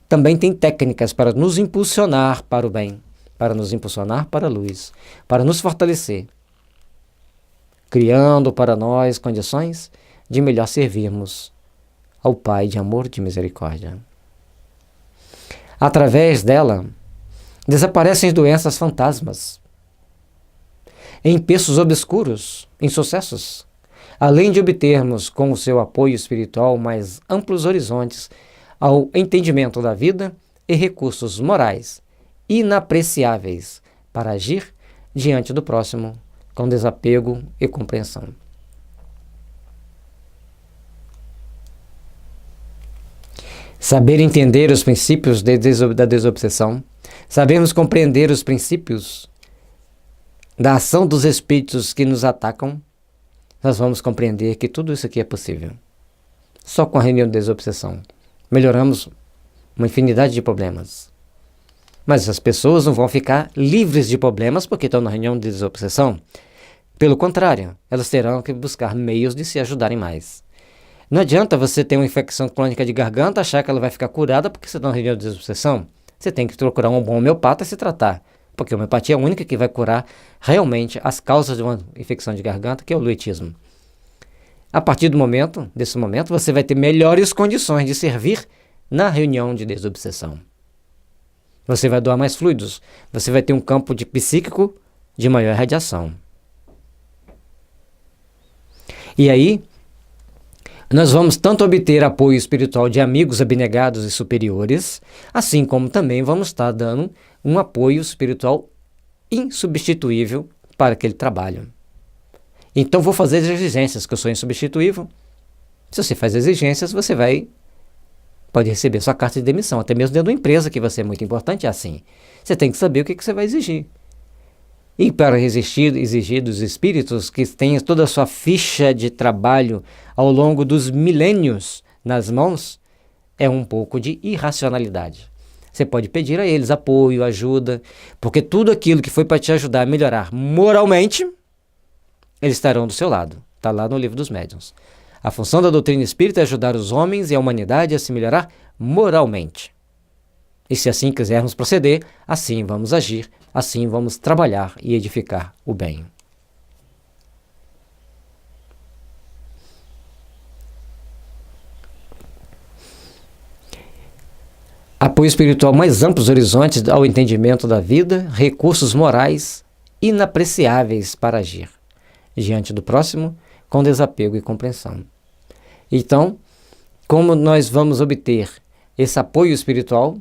também têm técnicas para nos impulsionar para o bem, para nos impulsionar para a luz, para nos fortalecer, criando para nós condições de melhor servirmos ao Pai de amor e de misericórdia. Através dela, desaparecem doenças fantasmas, empeços obscuros, insucessos, além de obtermos com o seu apoio espiritual mais amplos horizontes ao entendimento da vida e recursos morais inapreciáveis para agir diante do próximo com desapego e compreensão. Saber entender os princípios da desobsessão, sabermos compreender os princípios da ação dos espíritos que nos atacam, nós vamos compreender que tudo isso aqui é possível. Só com a reunião de desobsessão melhoramos uma infinidade de problemas. Mas as pessoas não vão ficar livres de problemas porque estão na reunião de desobsessão. Pelo contrário, elas terão que buscar meios de se ajudarem mais. Não adianta você ter uma infecção crônica de garganta, achar que ela vai ficar curada porque você está na reunião de desobsessão. Você tem que procurar um bom homeopata e se tratar. Porque a homeopatia é a única que vai curar realmente as causas de uma infecção de garganta, que é o luetismo. A partir desse momento, você vai ter melhores condições de servir na reunião de desobsessão. Você vai doar mais fluidos, você vai ter um campo psíquico de maior radiação. E aí, nós vamos tanto obter apoio espiritual de amigos abnegados e superiores, assim como também vamos estar dando um apoio espiritual insubstituível para aquele trabalho. Então vou fazer as exigências, que eu sou insubstituível. Se você faz exigências, você pode receber sua carta de demissão, até mesmo dentro de uma empresa que você é muito importante, é assim. Você tem que saber o que você vai exigir. E para exigir dos espíritos que têm toda a sua ficha de trabalho ao longo dos milênios nas mãos, é um pouco de irracionalidade. Você pode pedir a eles apoio, ajuda, porque tudo aquilo que foi para te ajudar a melhorar moralmente, eles estarão do seu lado. Está lá no Livro dos Médiuns. A função da doutrina espírita é ajudar os homens e a humanidade a se melhorar moralmente. E se assim quisermos proceder, assim vamos agir, assim vamos trabalhar e edificar o bem. Apoio espiritual mais amplos horizontes ao entendimento da vida, recursos morais inapreciáveis para agir diante do próximo com desapego e compreensão. Então, como nós vamos obter esse apoio espiritual?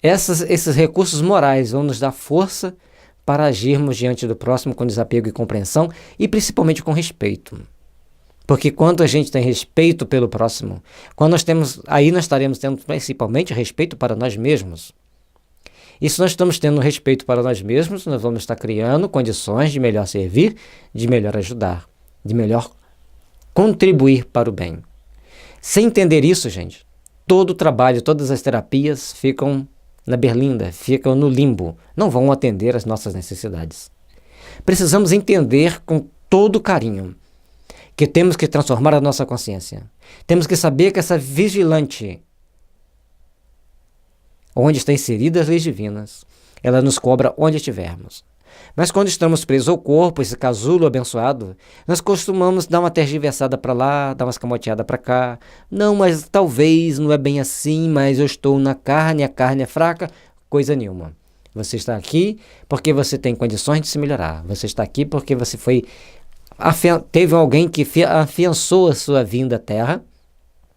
Esses recursos morais vão nos dar força para agirmos diante do próximo com desapego e compreensão e principalmente com respeito. Porque quando a gente tem respeito pelo próximo, aí nós estaremos tendo principalmente respeito para nós mesmos. E se nós estamos tendo respeito para nós mesmos, nós vamos estar criando condições de melhor servir, de melhor ajudar, de melhor contribuir para o bem. Sem entender isso, gente, todo o trabalho, todas as terapias ficam na berlinda, ficam no limbo, não vão atender às nossas necessidades. Precisamos entender com todo carinho que temos que transformar a nossa consciência. Temos que saber que essa vigilante, onde estão inseridas as leis divinas, ela nos cobra onde estivermos. Mas quando estamos presos ao corpo, esse casulo abençoado, nós costumamos dar uma tergiversada para lá, dar uma escamoteada para cá. Não, mas talvez não é bem assim, mas eu estou na carne, a carne é fraca. Coisa nenhuma. Você está aqui porque você tem condições de se melhorar. Você está aqui porque você teve alguém que afiançou a sua vinda à Terra,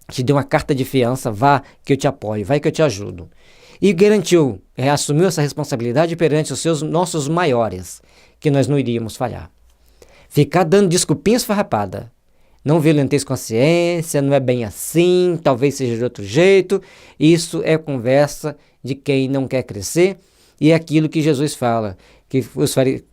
te deu uma carta de fiança, vá que eu te apoio, vai que eu te ajudo. E garantiu, assumiu essa responsabilidade perante os nossos maiores, que nós não iríamos falhar. Ficar dando desculpinhas farrapada, não violenteis consciência, não é bem assim, talvez seja de outro jeito, isso é conversa de quem não quer crescer, e é aquilo que Jesus fala, que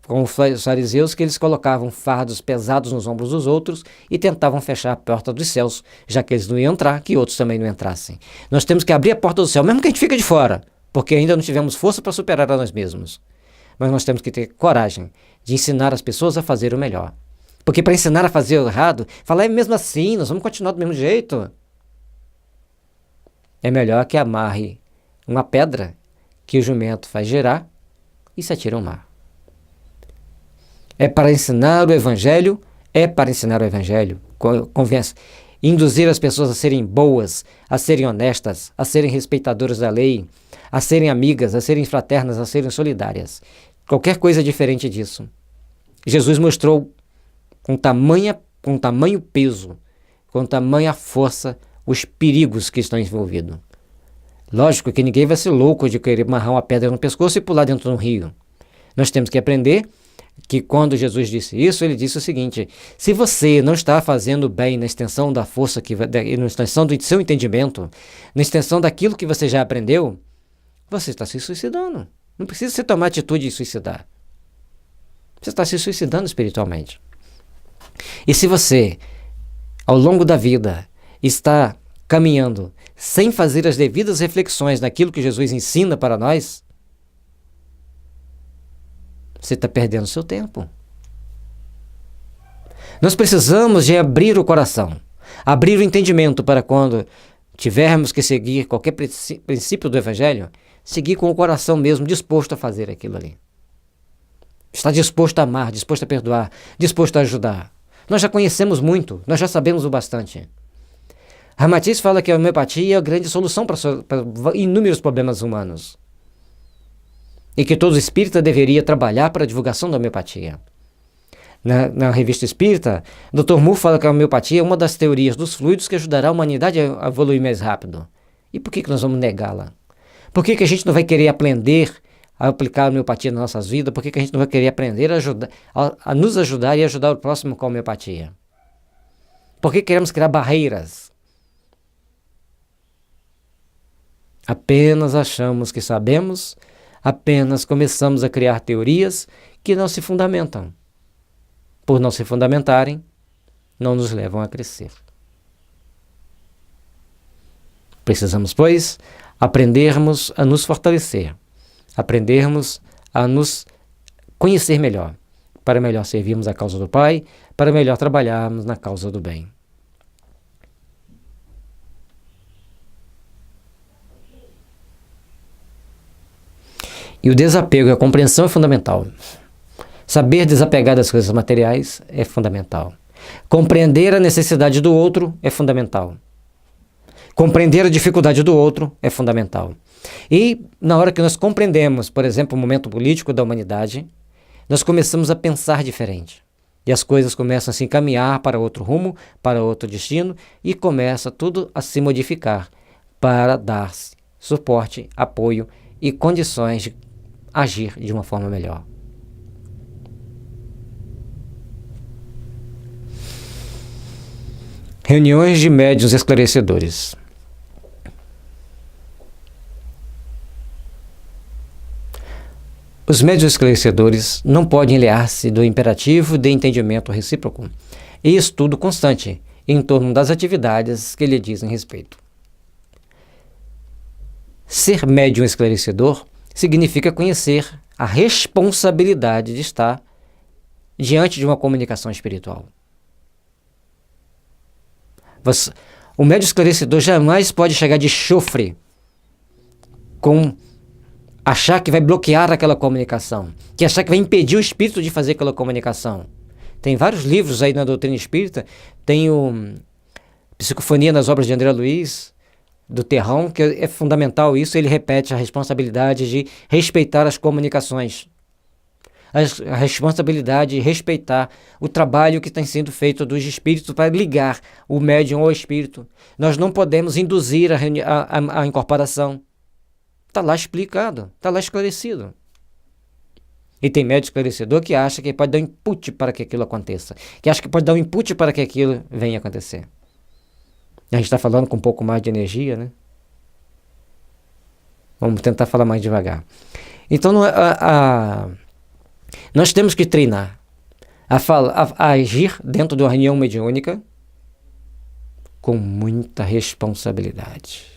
com os fariseus, que eles colocavam fardos pesados nos ombros dos outros e tentavam fechar a porta dos céus, já que eles não iam entrar, que outros também não entrassem. Nós temos que abrir a porta do céu, mesmo que a gente fique de fora, porque ainda não tivemos força para superar a nós mesmos. Mas nós temos que ter coragem de ensinar as pessoas a fazer o melhor. Porque para ensinar a fazer o errado, falar é mesmo assim, nós vamos continuar do mesmo jeito. É melhor que amarre uma pedra que o jumento faz girar e se atira ao mar. É para ensinar o Evangelho, convence, induzir as pessoas a serem boas, a serem honestas, a serem respeitadoras da lei, a serem amigas, a serem fraternas, a serem solidárias. Qualquer coisa diferente disso. Jesus mostrou com tamanho peso, com tamanha força, os perigos que estão envolvidos. Lógico que ninguém vai ser louco de querer amarrar uma pedra no pescoço e pular dentro de um rio. Nós temos que aprender que quando Jesus disse isso, ele disse o seguinte: se você não está fazendo bem na extensão da força, na extensão do seu entendimento, na extensão daquilo que você já aprendeu, você está se suicidando. Não precisa você tomar atitude de suicidar. Você está se suicidando espiritualmente. E se você, ao longo da vida, está caminhando sem fazer as devidas reflexões naquilo que Jesus ensina para nós, você está perdendo seu tempo. Nós precisamos de abrir o coração, abrir o entendimento para quando tivermos que seguir qualquer princípio do Evangelho, seguir com o coração mesmo disposto a fazer aquilo ali. Está disposto a amar, disposto a perdoar, disposto a ajudar. Nós já conhecemos muito, nós já sabemos o bastante. Ramatiz fala que a homeopatia é a grande solução para inúmeros problemas humanos. E que todo espírita deveria trabalhar para a divulgação da homeopatia. Na revista Espírita, Dr. Moore fala que a homeopatia é uma das teorias dos fluidos que ajudará a humanidade a evoluir mais rápido. E por que nós vamos negá-la? Por que a gente não vai querer aprender a aplicar a homeopatia nas nossas vidas? Por que a gente não vai querer aprender a nos ajudar e ajudar o próximo com a homeopatia? Por que queremos criar barreiras? Apenas achamos que sabemos, apenas começamos a criar teorias que não se fundamentam. Por não se fundamentarem, não nos levam a crescer. Precisamos, pois, aprendermos a nos fortalecer, aprendermos a nos conhecer melhor, para melhor servirmos a causa do Pai, para melhor trabalharmos na causa do bem. E o desapego e a compreensão é fundamental. Saber desapegar das coisas materiais é fundamental. Compreender a necessidade do outro é fundamental. Compreender a dificuldade do outro é fundamental. E na hora que nós compreendemos, por exemplo, o momento político da humanidade, nós começamos a pensar diferente. E as coisas começam a se encaminhar para outro rumo, para outro destino, e começa tudo a se modificar para dar suporte, apoio e condições de agir de uma forma melhor. Reuniões de médiuns esclarecedores. Os médiuns esclarecedores não podem ilhar-se do imperativo de entendimento recíproco e estudo constante em torno das atividades que lhe dizem respeito. Ser médium esclarecedor significa conhecer a responsabilidade de estar diante de uma comunicação espiritual. O médium esclarecedor jamais pode chegar de chofre com achar que vai bloquear aquela comunicação, que achar que vai impedir o espírito de fazer aquela comunicação. Tem vários livros aí na doutrina espírita, tem o Psicofonia nas obras de André Luiz, do Terrão, que é fundamental isso, ele repete a responsabilidade de respeitar as comunicações, a responsabilidade de respeitar o trabalho que tem sido feito dos espíritos para ligar o médium ao espírito. Nós não podemos induzir a incorporação. Está lá explicado, está lá esclarecido. E tem médium esclarecedor que acha que pode dar um input para que aquilo aconteça, que acha que pode dar um input para que aquilo venha acontecer. A gente está falando com um pouco mais de energia, né? Vamos tentar falar mais devagar. Então, nós temos que treinar a agir dentro de uma reunião mediúnica com muita responsabilidade.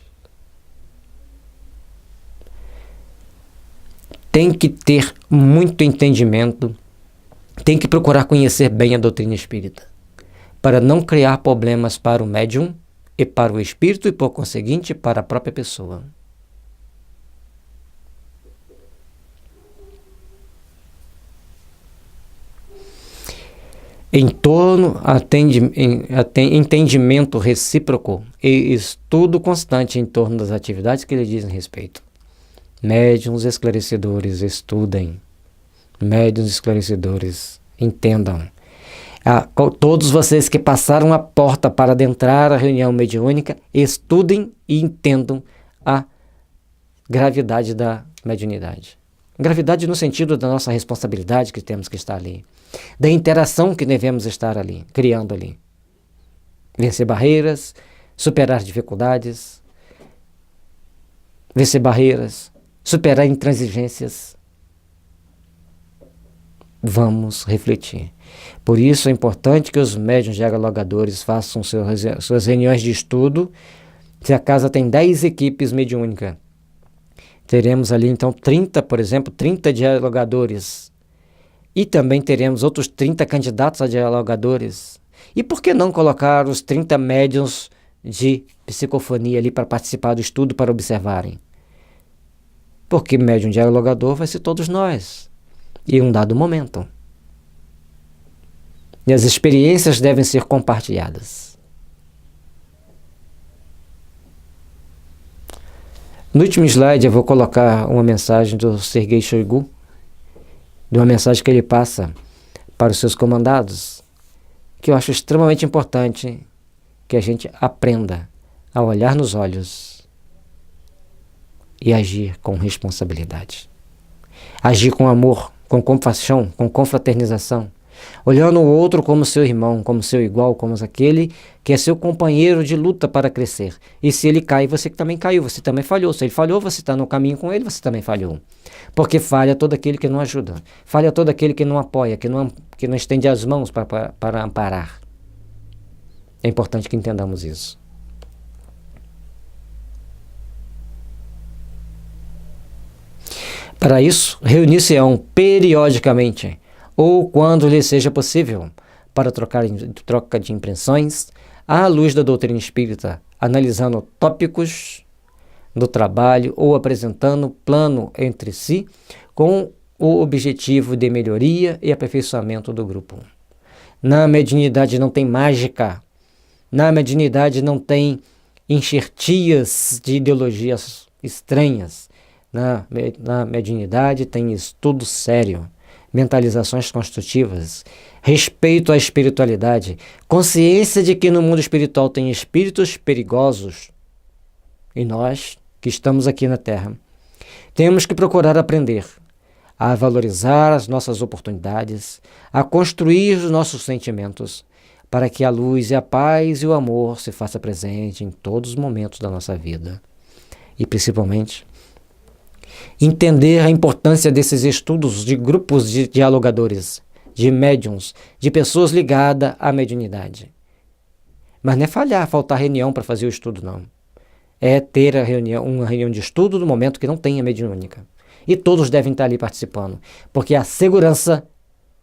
Tem que ter muito entendimento, tem que procurar conhecer bem a doutrina espírita, para não criar problemas para o médium e para o espírito e, por conseguinte, para a própria pessoa. em torno entendimento recíproco e estudo constante em torno das atividades que lhe dizem respeito. Médiuns esclarecedores estudem. Médiuns esclarecedores entendam. Todos vocês que passaram a porta para adentrar a reunião mediúnica, estudem e entendam a gravidade da mediunidade. Gravidade no sentido da nossa responsabilidade que temos que estar ali, da interação que devemos estar ali, criando ali. Vencer barreiras, superar dificuldades, superar intransigências. Vamos refletir. Por isso é importante que os médiuns dialogadores façam suas reuniões de estudo. Se a casa tem 10 equipes mediúnicas, teremos ali então 30, por exemplo, 30 dialogadores. E também teremos outros 30 candidatos a dialogadores. E por que não colocar os 30 médiuns de psicofonia ali para participar do estudo, para observarem? Porque médium dialogador vai ser todos nós, em um dado momento. E as experiências devem ser compartilhadas. No último slide eu vou colocar uma mensagem do Sergei Shoigu, de uma mensagem que ele passa para os seus comandados, que eu acho extremamente importante que a gente aprenda a olhar nos olhos e agir com responsabilidade. Agir com amor, com compaixão, com confraternização, olhando o outro como seu irmão, como seu igual, como aquele que é seu companheiro de luta para crescer. E se ele cai, você também caiu, você também falhou. Se ele falhou, você está no caminho com ele, você também falhou. Porque falha todo aquele que não ajuda, falha todo aquele que não apoia, que não estende as mãos para amparar. É importante que entendamos isso. Para isso, reunir-se-ão periodicamente, ou quando lhe seja possível, para troca de impressões, à luz da doutrina espírita, analisando tópicos do trabalho ou apresentando plano entre si, com o objetivo de melhoria e aperfeiçoamento do grupo. Na mediunidade não tem mágica, na mediunidade não tem enxertias de ideologias estranhas, na mediunidade tem estudo sério, mentalizações construtivas, respeito à espiritualidade, consciência de que no mundo espiritual tem espíritos perigosos. E nós, que estamos aqui na Terra, temos que procurar aprender a valorizar as nossas oportunidades, a construir os nossos sentimentos, para que a luz e a paz e o amor se façam presente em todos os momentos da nossa vida. E principalmente, entender a importância desses estudos de grupos de dialogadores, de médiuns, de pessoas ligadas à mediunidade. Mas não é faltar reunião para fazer o estudo, não. É ter uma reunião de estudo no momento que não tenha mediúnica. E todos devem estar ali participando, porque é a segurança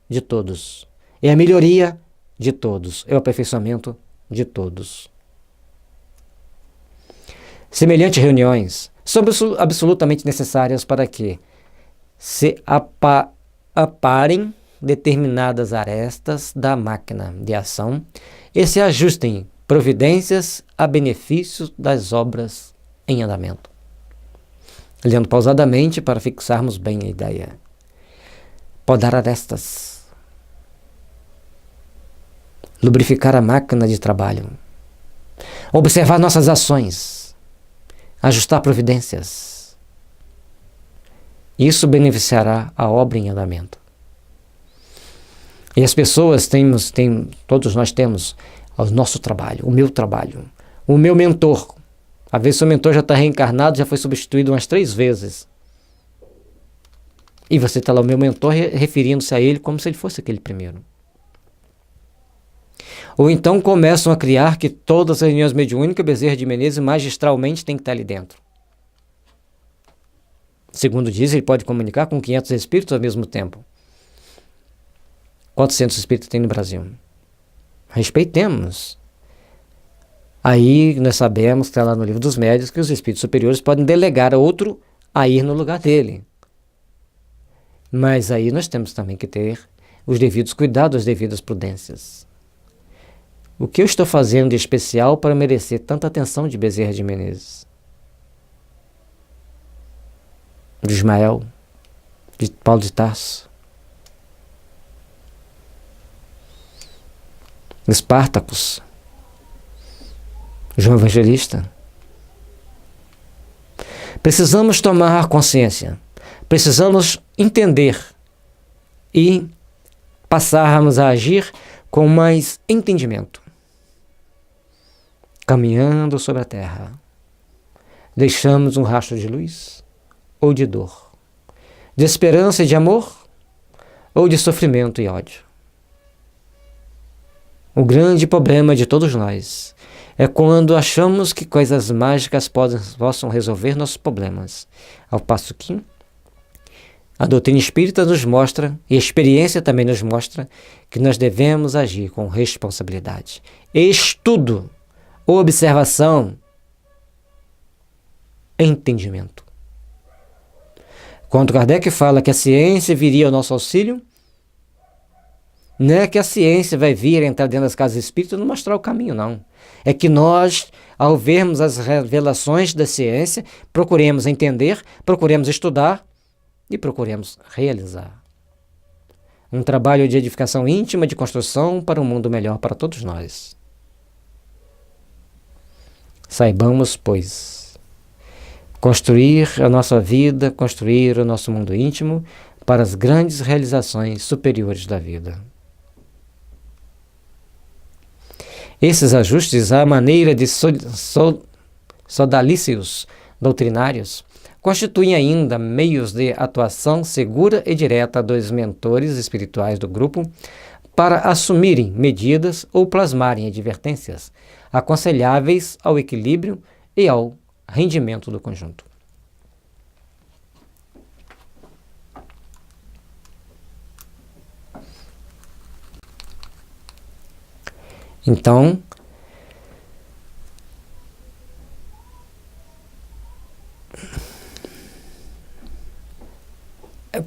de todos, é a melhoria de todos, é o aperfeiçoamento de todos. Semelhantes reuniões são absolutamente necessárias para que se aparem determinadas arestas da máquina de ação e se ajustem providências a benefício das obras em andamento. Lendo pausadamente para fixarmos bem a ideia. Podar arestas. Lubrificar a máquina de trabalho. Observar nossas ações. Ajustar providências. Isso beneficiará a obra em andamento. E as pessoas todos nós temos o nosso trabalho, o meu trabalho, o meu mentor. Às vezes seu mentor já está reencarnado, já foi substituído umas 3 vezes. E você está lá, o meu mentor, referindo-se a ele como se ele fosse aquele primeiro. Ou então começam a criar que todas as reuniões mediúnicas, Bezerra de Menezes magistralmente tem que estar ali dentro. Segundo diz, ele pode comunicar com 500 espíritos ao mesmo tempo. Quantos centros espíritas tem no Brasil? Respeitemos. Aí nós sabemos que está lá no livro dos médiuns que os espíritos superiores podem delegar a outro a ir no lugar dele. Mas aí nós temos também que ter os devidos cuidados, as devidas prudências. O que eu estou fazendo de especial para merecer tanta atenção de Bezerra de Menezes, de Ismael, de Paulo de Tarso, Espartacus, João Evangelista? Precisamos tomar consciência, precisamos entender e passarmos a agir com mais entendimento, caminhando sobre a terra. Deixamos um rastro de luz ou de dor, de esperança e de amor ou de sofrimento e ódio. O grande problema de todos nós é quando achamos que coisas mágicas possam resolver nossos problemas, ao passo que a doutrina espírita nos mostra, e a experiência também nos mostra, que nós devemos agir com responsabilidade, estudo, observação, entendimento. Quando Kardec fala que a ciência viria ao nosso auxílio, não é que a ciência vai vir entrar dentro das casas espíritas e nos mostrar o caminho, não. É que nós, ao vermos as revelações da ciência, procuremos entender, procuremos estudar e procuremos realizar. Um trabalho de edificação íntima, de construção para um mundo melhor para todos nós. Saibamos, pois, construir a nossa vida, construir o nosso mundo íntimo para as grandes realizações superiores da vida. Esses ajustes à maneira de sodalícios doutrinários constituem ainda meios de atuação segura e direta dos mentores espirituais do grupo para assumirem medidas ou plasmarem advertências aconselháveis ao equilíbrio e ao rendimento do conjunto. Então,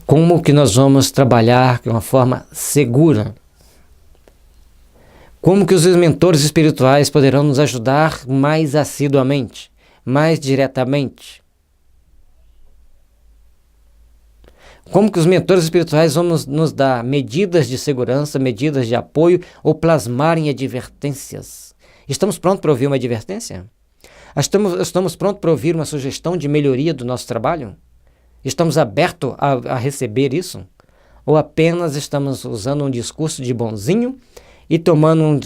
como que nós vamos trabalhar de uma forma segura? Como que os mentores espirituais poderão nos ajudar mais assiduamente, mais diretamente? Como que os mentores espirituais vão nos dar medidas de segurança, medidas de apoio ou plasmarem advertências? Estamos prontos para ouvir uma advertência? Estamos prontos para ouvir uma sugestão de melhoria do nosso trabalho? Estamos abertos a receber isso? Ou apenas estamos usando um discurso de bonzinho e tomando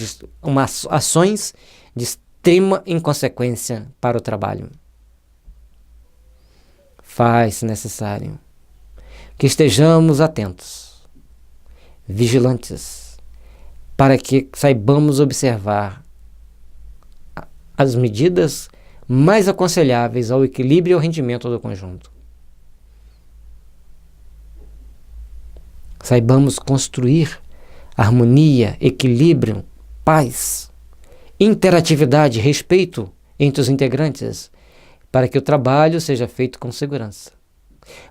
ações de extrema inconsequência para o trabalho? Faz-se necessário que estejamos atentos, vigilantes, para que saibamos observar as medidas mais aconselháveis ao equilíbrio e ao rendimento do conjunto. Saibamos construir harmonia, equilíbrio, paz, interatividade, respeito entre os integrantes, para que o trabalho seja feito com segurança,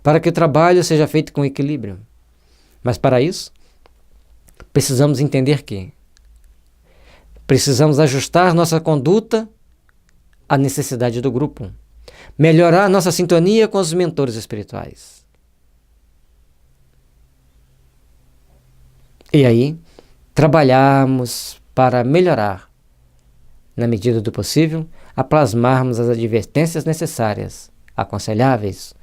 para que o trabalho seja feito com equilíbrio. Mas para isso, precisamos entender que precisamos ajustar nossa conduta à necessidade do grupo, melhorar nossa sintonia com os mentores espirituais. E aí, trabalharmos para melhorar, na medida do possível, a plasmarmos as advertências necessárias, aconselháveis,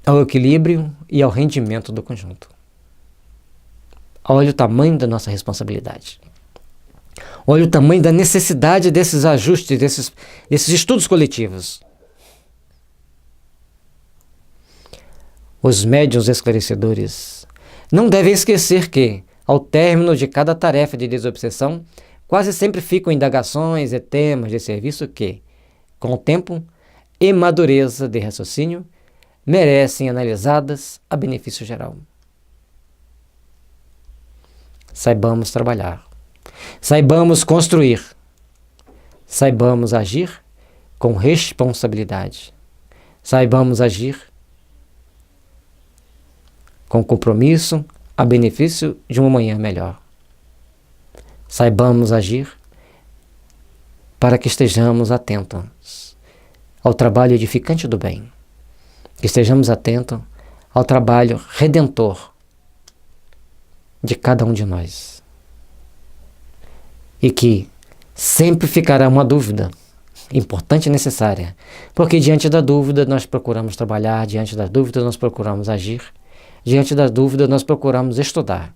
ao equilíbrio e ao rendimento do conjunto. Olha o tamanho da nossa responsabilidade. Olha o tamanho da necessidade desses ajustes, desses estudos coletivos. Os médiuns esclarecedores não devem esquecer que, ao término de cada tarefa de desobsessão, quase sempre ficam indagações e temas de serviço que, com o tempo e madureza de raciocínio, merecem analisadas a benefício geral. Saibamos trabalhar, saibamos construir, saibamos agir com responsabilidade, saibamos agir com compromisso, a benefício de uma manhã melhor. Saibamos agir para que estejamos atentos ao trabalho edificante do bem, que estejamos atentos ao trabalho redentor de cada um de nós. E que sempre ficará uma dúvida importante e necessária, porque diante da dúvida nós procuramos trabalhar, diante da dúvida nós procuramos agir, diante da dúvida nós procuramos estudar.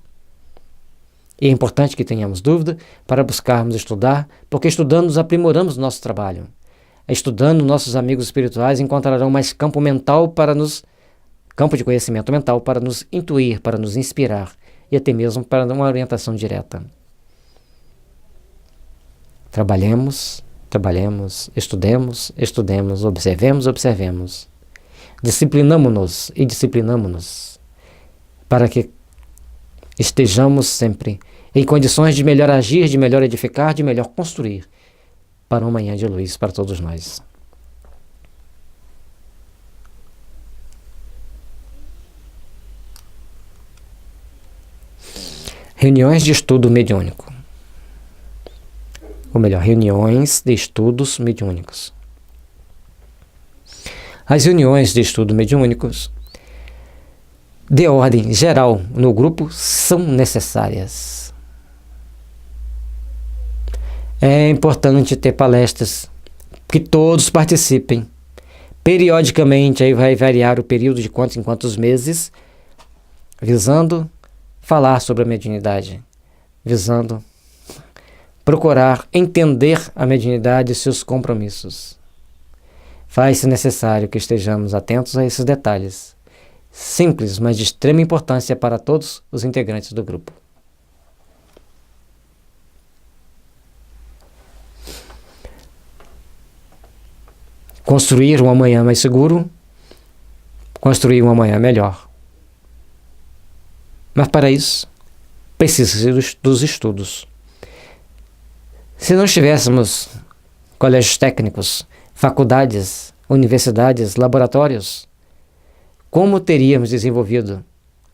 E é importante que tenhamos dúvida para buscarmos estudar, porque estudando nos aprimoramos o nosso trabalho. Estudando, nossos amigos espirituais encontrarão mais campo de conhecimento mental para nos intuir, para nos inspirar e até mesmo para uma orientação direta. Trabalhemos, estudemos, observemos. Disciplinamo-nos para que estejamos sempre em condições de melhor agir, de melhor edificar, de melhor construir para uma manhã de luz para todos nós. Reuniões de estudo mediúnico. Ou melhor, reuniões de estudos mediúnicos. As reuniões de estudo mediúnicos, de ordem geral no grupo, são necessárias. É importante ter palestras que todos participem. Periodicamente, aí vai variar o período de quantos em quantos meses, visando falar sobre a mediunidade, visando procurar entender a mediunidade e seus compromissos. Faz-se necessário que estejamos atentos a esses detalhes, simples, mas de extrema importância para todos os integrantes do grupo. Construir um amanhã mais seguro, construir um amanhã melhor. Mas para isso, precisa-se dos estudos. Se não tivéssemos colégios técnicos, faculdades, universidades, laboratórios, como teríamos desenvolvido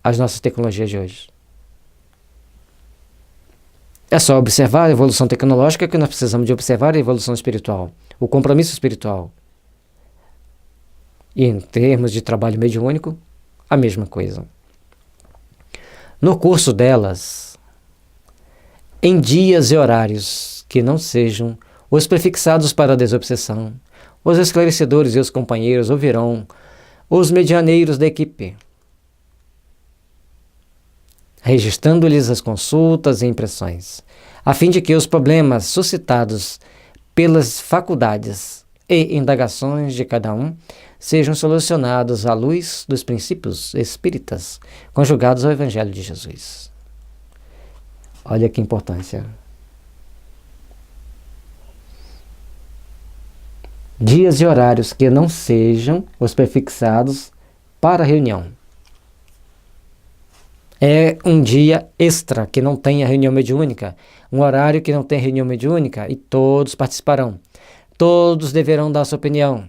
as nossas tecnologias de hoje? É só observar a evolução tecnológica que nós precisamos de observar a evolução espiritual, o compromisso espiritual. E em termos de trabalho mediúnico, a mesma coisa. No curso delas, em dias e horários que não sejam os prefixados para a desobsessão, os esclarecedores e os companheiros ouvirão os medianeiros da equipe, registrando-lhes as consultas e impressões, a fim de que os problemas suscitados pelas faculdades e indagações de cada um sejam solucionados à luz dos princípios espíritas conjugados ao Evangelho de Jesus. Olha que importância. Dias e horários que não sejam os prefixados para a reunião. É um dia extra que não tenha reunião mediúnica, um horário que não tem reunião mediúnica e todos participarão. Todos deverão dar sua opinião.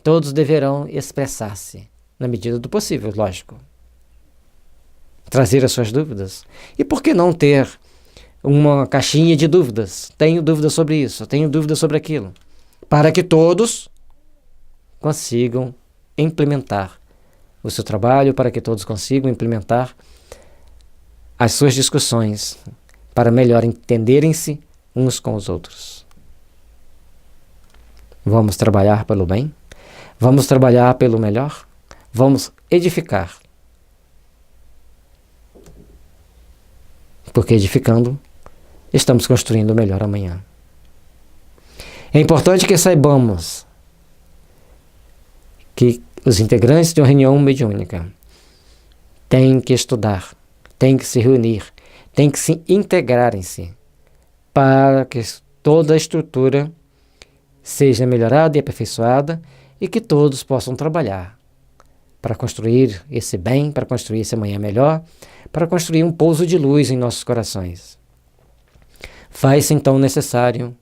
Todos deverão expressar-se, na medida do possível, lógico. Trazer as suas dúvidas. E por que não ter uma caixinha de dúvidas? Tenho dúvidas sobre isso, tenho dúvidas sobre aquilo. Para que todos consigam implementar o seu trabalho, para que todos consigam implementar as suas discussões, para melhor entenderem-se uns com os outros. Vamos trabalhar pelo bem? Vamos trabalhar pelo melhor? Vamos edificar. Porque edificando, estamos construindo o melhor amanhã. É importante que saibamos que os integrantes de uma reunião mediúnica têm que estudar, têm que se reunir, têm que se integrarem-se para que toda a estrutura seja melhorada e aperfeiçoada e que todos possam trabalhar para construir esse bem, para construir esse amanhã melhor, para construir um pouso de luz em nossos corações. Faz-se então necessário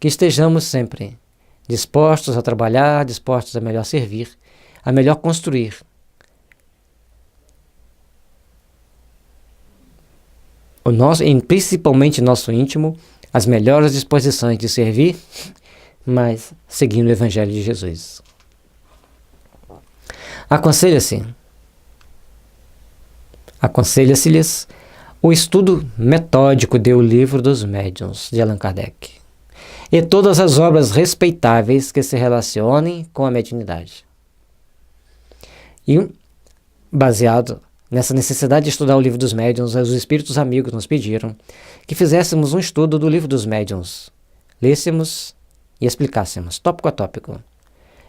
que estejamos sempre dispostos a trabalhar, dispostos a melhor servir, a melhor construir e principalmente nosso íntimo, as melhores disposições de servir, mas seguindo o Evangelho de Jesus. Aconselha-se-lhes o estudo metódico do Livro dos Médiuns, de Allan Kardec, e todas as obras respeitáveis que se relacionem com a mediunidade. E, baseado nessa necessidade de estudar o Livro dos Médiuns, os espíritos amigos nos pediram que fizéssemos um estudo do Livro dos Médiuns, lêssemos e explicássemos, tópico a tópico.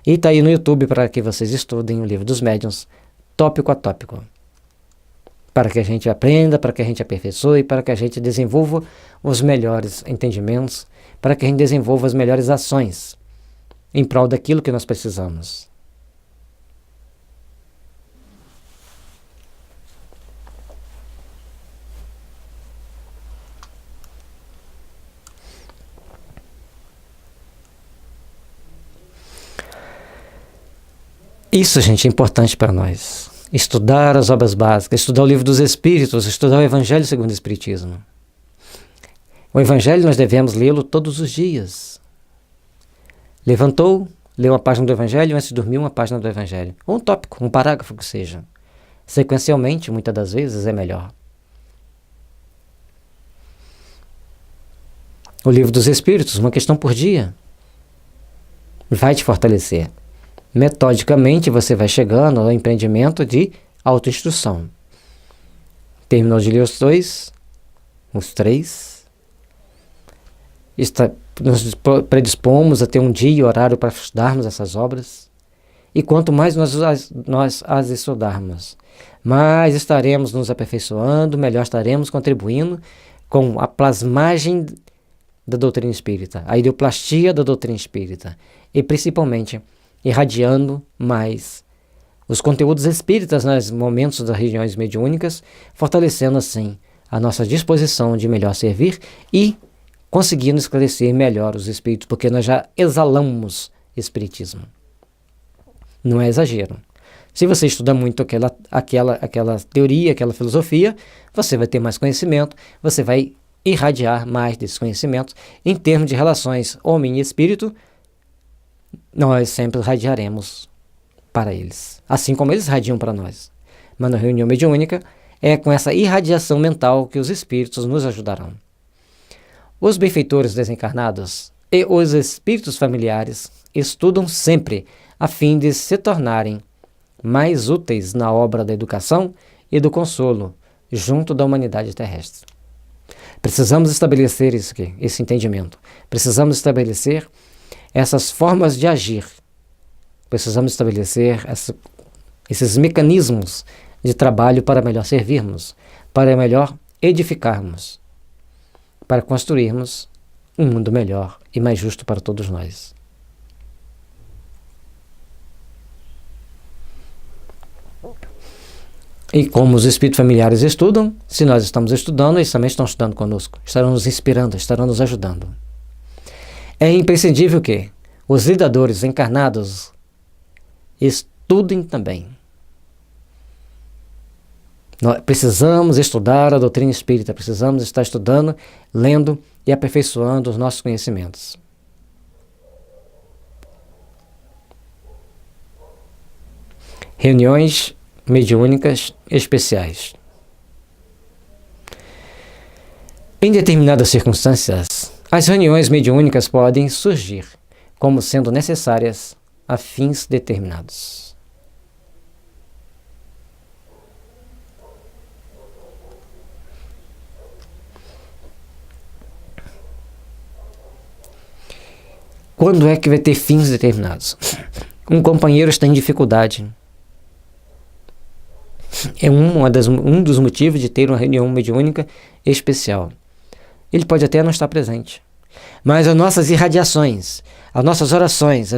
E está aí no YouTube para que vocês estudem o Livro dos Médiuns, tópico a tópico, para que a gente aprenda, para que a gente aperfeiçoe, para que a gente desenvolva os melhores entendimentos, para que a gente desenvolva as melhores ações em prol daquilo que nós precisamos. Isso, gente, é importante para nós. Estudar as obras básicas, estudar o Livro dos Espíritos, estudar o Evangelho segundo o Espiritismo. O Evangelho nós devemos lê-lo todos os dias. Levantou, leu uma página do Evangelho, antes de dormir uma página do Evangelho. Ou um tópico, um parágrafo que seja. Sequencialmente, muitas das vezes, é melhor. O Livro dos Espíritos, uma questão por dia, vai te fortalecer. Metodicamente você vai chegando ao empreendimento de autoinstrução. Terminou de ler os 2, os 3. Nos predispomos a ter um dia e horário para estudarmos essas obras. E quanto mais nós as estudarmos, mais estaremos nos aperfeiçoando, melhor estaremos contribuindo com a plasmagem da doutrina espírita, a ideoplastia da doutrina espírita e principalmente irradiando mais os conteúdos espíritas nos momentos das reuniões mediúnicas, fortalecendo assim a nossa disposição de melhor servir e conseguindo esclarecer melhor os espíritos, porque nós já exalamos espiritismo. Não é exagero. Se você estuda muito aquela teoria, aquela filosofia, você vai ter mais conhecimento, você vai irradiar mais desses conhecimentos. Em termos de relações homem e espírito, nós sempre irradiaremos para eles, assim como eles irradiam para nós. Mas na reunião mediúnica, é com essa irradiação mental que os espíritos nos ajudarão. Os benfeitores desencarnados e os espíritos familiares estudam sempre a fim de se tornarem mais úteis na obra da educação e do consolo junto da humanidade terrestre. Precisamos estabelecer esse entendimento. Precisamos estabelecer essas formas de agir. Precisamos estabelecer esses mecanismos de trabalho para melhor servirmos, para melhor edificarmos, para construirmos um mundo melhor e mais justo para todos nós. E como os espíritos familiares estudam, se nós estamos estudando, eles também estão estudando conosco, estarão nos inspirando, estarão nos ajudando. É imprescindível que os lidadores encarnados estudem também. Nós precisamos estudar a doutrina espírita, precisamos estar estudando, lendo e aperfeiçoando os nossos conhecimentos. Reuniões mediúnicas especiais. Em determinadas circunstâncias, as reuniões mediúnicas podem surgir como sendo necessárias a fins determinados. Quando é que vai ter fins determinados? Um companheiro está em dificuldade. É um dos motivos de ter uma reunião mediúnica especial. Ele pode até não estar presente, mas as nossas irradiações, as nossas orações,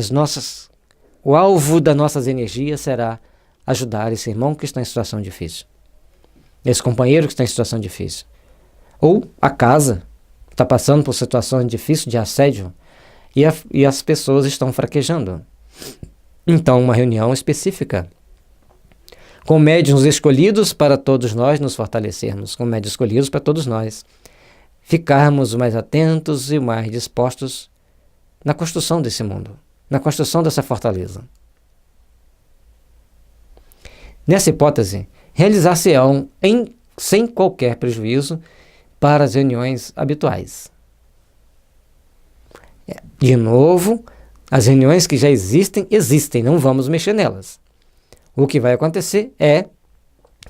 o alvo das nossas energias será ajudar esse irmão que está em situação difícil, esse companheiro que está em situação difícil, ou a casa está passando por situação difícil de assédio e as pessoas estão fraquejando. Então, uma reunião específica com médiuns escolhidos para todos nós nos fortalecermos, com médiuns escolhidos para todos nós ficarmos mais atentos e mais dispostos na construção desse mundo, na construção dessa fortaleza. Nessa hipótese, realizar-se-ão sem qualquer prejuízo para as reuniões habituais. De novo, as reuniões que já existem, não vamos mexer nelas. O que vai acontecer é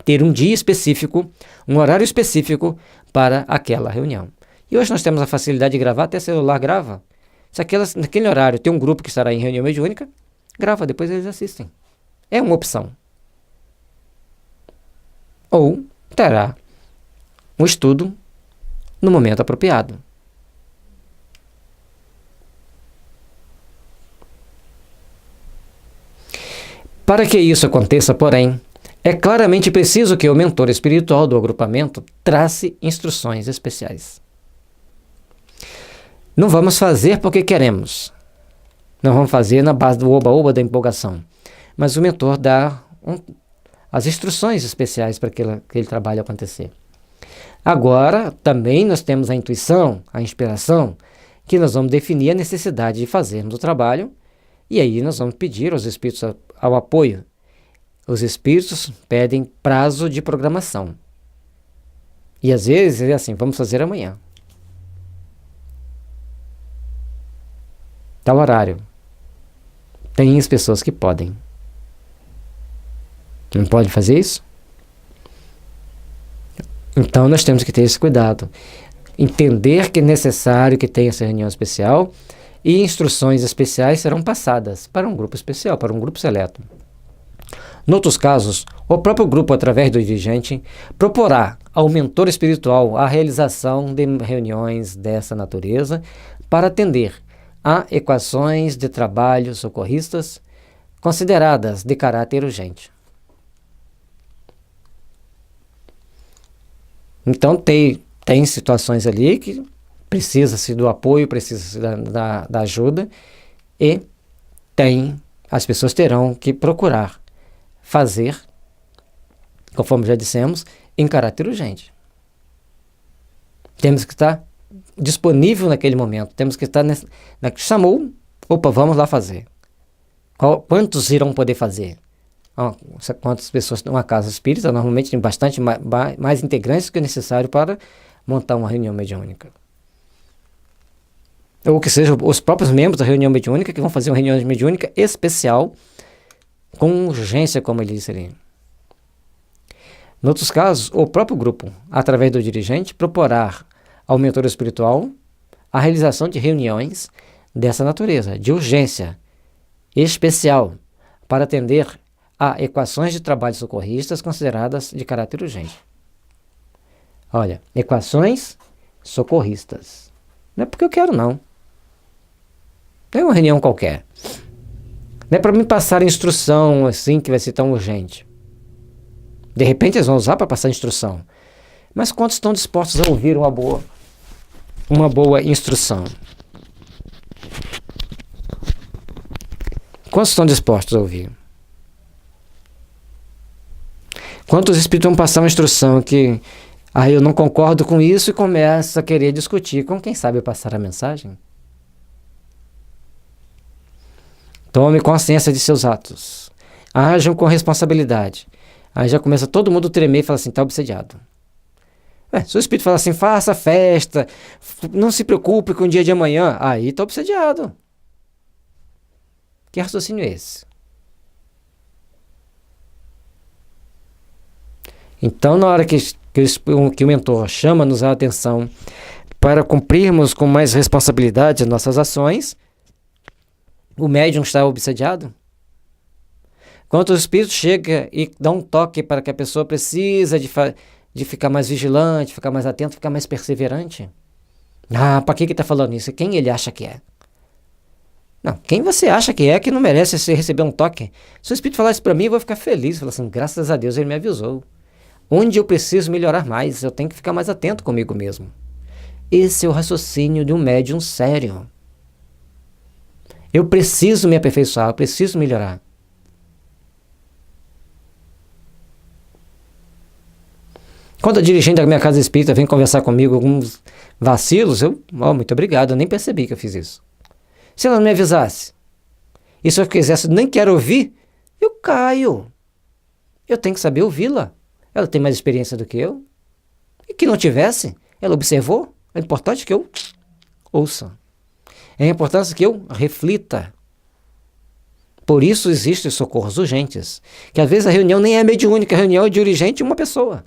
ter um dia específico, um horário específico para aquela reunião. E hoje nós temos a facilidade de gravar, até celular grava. Se naquele horário tem um grupo que estará em reunião mediúnica, grava, depois eles assistem. É uma opção. Ou terá um estudo no momento apropriado. Para que isso aconteça, porém, é claramente preciso que o mentor espiritual do agrupamento trace instruções especiais. Não vamos fazer porque queremos. Não vamos fazer na base do oba-oba da empolgação. Mas o mentor dá as instruções especiais para aquele trabalho acontecer. Agora, também nós temos a intuição, a inspiração, que nós vamos definir a necessidade de fazermos o trabalho, e aí nós vamos pedir aos espíritos ao apoio. Os espíritos pedem prazo de programação. E às vezes é assim, vamos fazer amanhã. Tal horário. Tem as pessoas que podem. Não pode fazer isso? Então nós temos que ter esse cuidado. Entender que é necessário que tenha essa reunião especial e instruções especiais serão passadas para um grupo especial, para um grupo seleto. Noutros casos, o próprio grupo, através do dirigente, proporá ao mentor espiritual a realização de reuniões dessa natureza para atender a equações de trabalho socorristas consideradas de caráter urgente. Então, tem situações ali que precisa-se do apoio, precisa-se da ajuda, e as pessoas terão que procurar fazer, conforme já dissemos, em caráter urgente. Temos que estar disponível naquele momento, temos que estar chamou, opa, vamos lá fazer. Quantos irão poder fazer? Quantas pessoas numa casa espírita, normalmente tem bastante mais integrantes do que é necessário para montar uma reunião mediúnica. Ou que sejam os próprios membros da reunião mediúnica que vão fazer uma reunião mediúnica especial com urgência, como ele disse ali. Em outros casos, o próprio grupo, através do dirigente, proporá ao mentor espiritual a realização de reuniões dessa natureza, de urgência especial, para atender a equações de trabalho socorristas consideradas de caráter urgente. Olha, equações socorristas. Não é porque eu quero, não. Não é uma reunião qualquer. Não é para me passar instrução assim que vai ser tão urgente. De repente eles vão usar para passar instrução. Mas quantos estão dispostos a ouvir uma boa instrução? Quantos estão dispostos a ouvir? Quantos espíritos vão passar uma instrução que eu não concordo com isso e começa a querer discutir com quem sabe passar a mensagem? Tome consciência de seus atos. Ajam com responsabilidade. Aí já começa todo mundo a tremer e fala assim, está obsediado. Se o espírito fala assim, faça festa, não se preocupe com o dia de amanhã, aí está obsediado. Que raciocínio é esse? Então, na hora que o mentor chama-nos a atenção para cumprirmos com mais responsabilidade as nossas ações, o médium está obsediado? Quando o espírito chega e dá um toque para que a pessoa precisa de ficar mais vigilante, ficar mais atento, ficar mais perseverante. Para que está falando isso? Quem ele acha que é? Não, quem você acha que não merece receber um toque? Se o espírito falar isso para mim, eu vou ficar feliz. Falar assim, graças a Deus ele me avisou. Onde eu preciso melhorar mais, eu tenho que ficar mais atento comigo mesmo. Esse é o raciocínio de um médium sério. Eu preciso me aperfeiçoar, eu preciso melhorar. Quando a dirigente da minha casa espírita vem conversar comigo alguns vacilos, muito obrigado, eu nem percebi que eu fiz isso. Se ela não me avisasse, e se eu quisesse, nem quero ouvir, eu caio. Eu tenho que saber ouvi-la. Ela tem mais experiência do que eu. E que não tivesse, ela observou. É importante que eu ouça. É importante que eu reflita. Por isso existem socorros urgentes. Que às vezes a reunião nem é mediúnica, a reunião é dirigente de uma pessoa.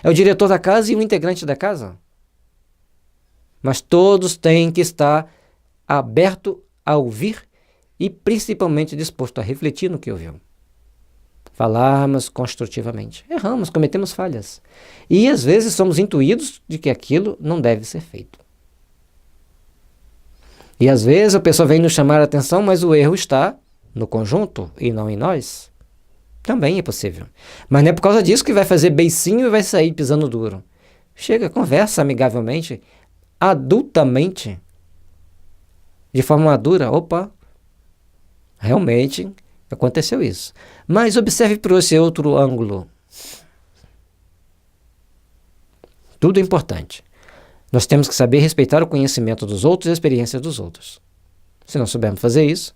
É o diretor da casa e o integrante da casa. Mas todos têm que estar abertos a ouvir e principalmente disposto a refletir no que ouviu. Falarmos construtivamente. Erramos, cometemos falhas. E às vezes somos intuídos de que aquilo não deve ser feito. E às vezes a pessoa vem nos chamar a atenção, mas o erro está no conjunto e não em nós. Também é possível. Mas não é por causa disso que vai fazer beicinho e vai sair pisando duro. Chega, conversa amigavelmente, adultamente, de forma madura. Opa, realmente aconteceu isso. Mas observe por esse outro ângulo. Tudo é importante. Nós temos que saber respeitar o conhecimento dos outros e a experiência dos outros. Se não soubermos fazer isso,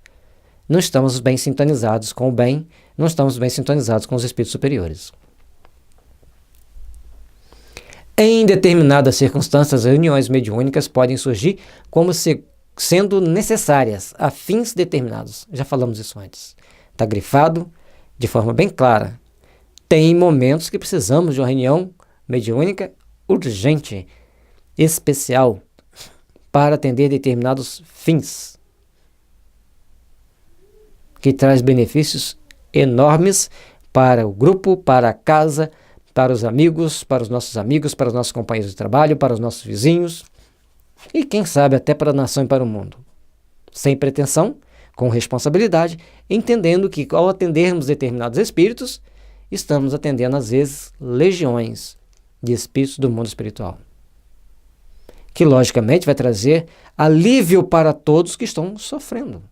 não estamos bem sintonizados com o bem, não estamos bem sintonizados com os espíritos superiores. Em determinadas circunstâncias, reuniões mediúnicas podem surgir como sendo necessárias a fins determinados. Já falamos isso antes. Está grifado de forma bem clara. Tem momentos que precisamos de uma reunião mediúnica urgente, especial, para atender determinados fins, que traz benefícios enormes para o grupo, para a casa, para os amigos, para os nossos companheiros de trabalho, para os nossos vizinhos e, quem sabe, até para a nação e para o mundo. Sem pretensão, com responsabilidade, entendendo que, ao atendermos determinados espíritos, estamos atendendo, às vezes, legiões de espíritos do mundo espiritual, que, logicamente, vai trazer alívio para todos que estão sofrendo.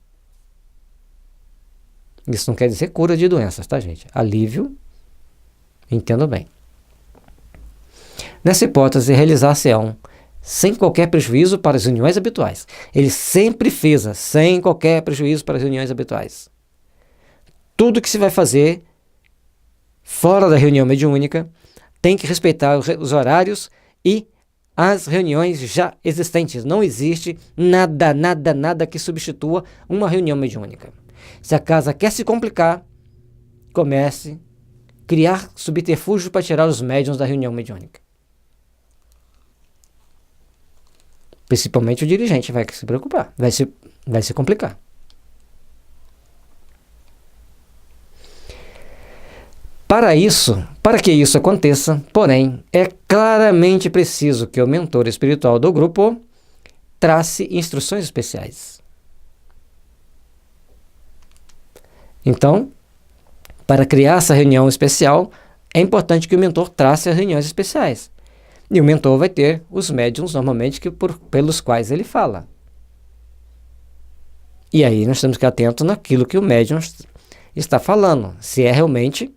Isso não quer dizer cura de doenças, tá, gente? Alívio, entendo bem. Nessa hipótese, realizar-se-ão sem qualquer prejuízo para as reuniões habituais. Ele sempre frisa, sem qualquer prejuízo para as reuniões habituais. Tudo que se vai fazer fora da reunião mediúnica tem que respeitar os horários e as reuniões já existentes. Não existe nada que substitua uma reunião mediúnica. Se a casa quer se complicar, comece a criar subterfúgio para tirar os médiuns da reunião mediúnica. Principalmente o dirigente vai se preocupar, vai se complicar. Para que isso aconteça, porém, é claramente preciso que o mentor espiritual do grupo trace instruções especiais. Então, para criar essa reunião especial, é importante que o mentor trace as reuniões especiais. E o mentor vai ter os médiuns, normalmente, pelos quais ele fala. E aí nós temos que ficar atentos naquilo que o médium está falando, se é realmente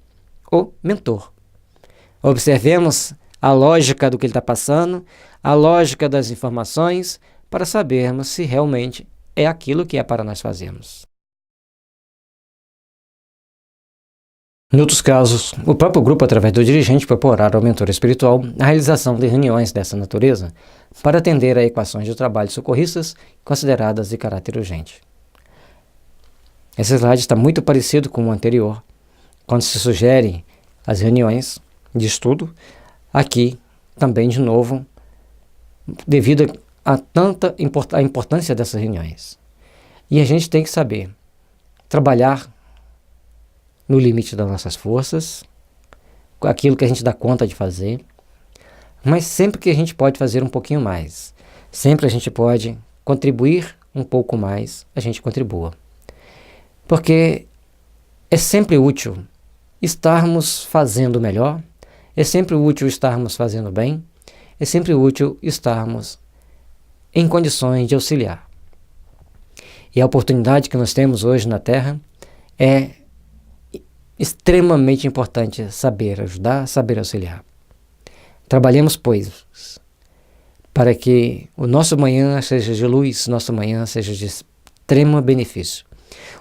o mentor. Observemos a lógica do que ele está passando, a lógica das informações, para sabermos se realmente é aquilo que é para nós fazermos. Em outros casos, o próprio grupo, através do dirigente, proporá ao mentor espiritual a realização de reuniões dessa natureza para atender a equações de trabalho socorristas consideradas de caráter urgente. Esse slide está muito parecido com o anterior, quando se sugere as reuniões de estudo. Aqui, também, de novo, devido a a importância dessas reuniões. E a gente tem que saber trabalhar no limite das nossas forças, com aquilo que a gente dá conta de fazer, mas sempre que a gente pode fazer um pouquinho mais, sempre a gente pode contribuir um pouco mais, a gente contribua. Porque é sempre útil estarmos fazendo melhor, é sempre útil estarmos fazendo bem, é sempre útil estarmos em condições de auxiliar. E a oportunidade que nós temos hoje na Terra é extremamente importante saber ajudar, saber auxiliar. Trabalhemos, pois, para que o nosso manhã seja de luz, nosso manhã seja de extremo benefício.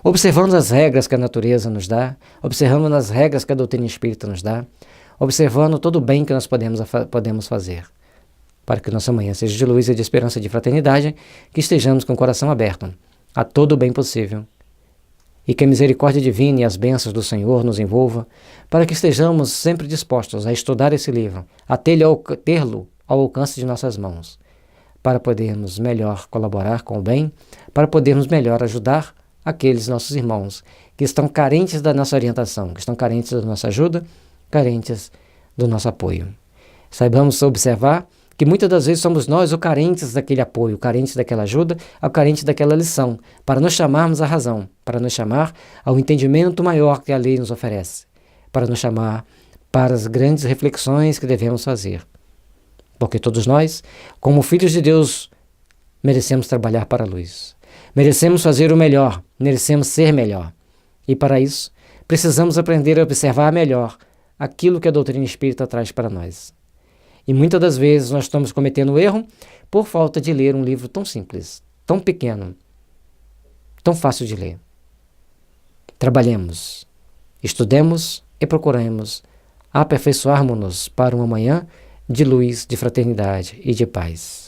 Observando as regras que a natureza nos dá, observando as regras que a doutrina espírita nos dá, observando todo o bem que nós podemos fazer, para que nossa manhã seja de luz e de esperança e de fraternidade, que estejamos com o coração aberto a todo o bem possível, e que a misericórdia divina e as bênçãos do Senhor nos envolva, para que estejamos sempre dispostos a estudar esse livro, a tê-lo ao alcance de nossas mãos, para podermos melhor colaborar com o bem, para podermos melhor ajudar aqueles nossos irmãos que estão carentes da nossa orientação, que estão carentes da nossa ajuda, carentes do nosso apoio. Saibamos observar que muitas das vezes somos nós os carentes daquele apoio, carentes daquela ajuda, ou carentes daquela lição, para nos chamarmos à razão, para nos chamar ao entendimento maior que a lei nos oferece, para nos chamar para as grandes reflexões que devemos fazer. Porque todos nós, como filhos de Deus, merecemos trabalhar para a luz. Merecemos fazer o melhor, merecemos ser melhor. E para isso, precisamos aprender a observar melhor aquilo que a doutrina espírita traz para nós. E muitas das vezes nós estamos cometendo o erro por falta de ler um livro tão simples, tão pequeno, tão fácil de ler. Trabalhemos, estudemos e procuremos aperfeiçoarmos-nos para um amanhã de luz, de fraternidade e de paz.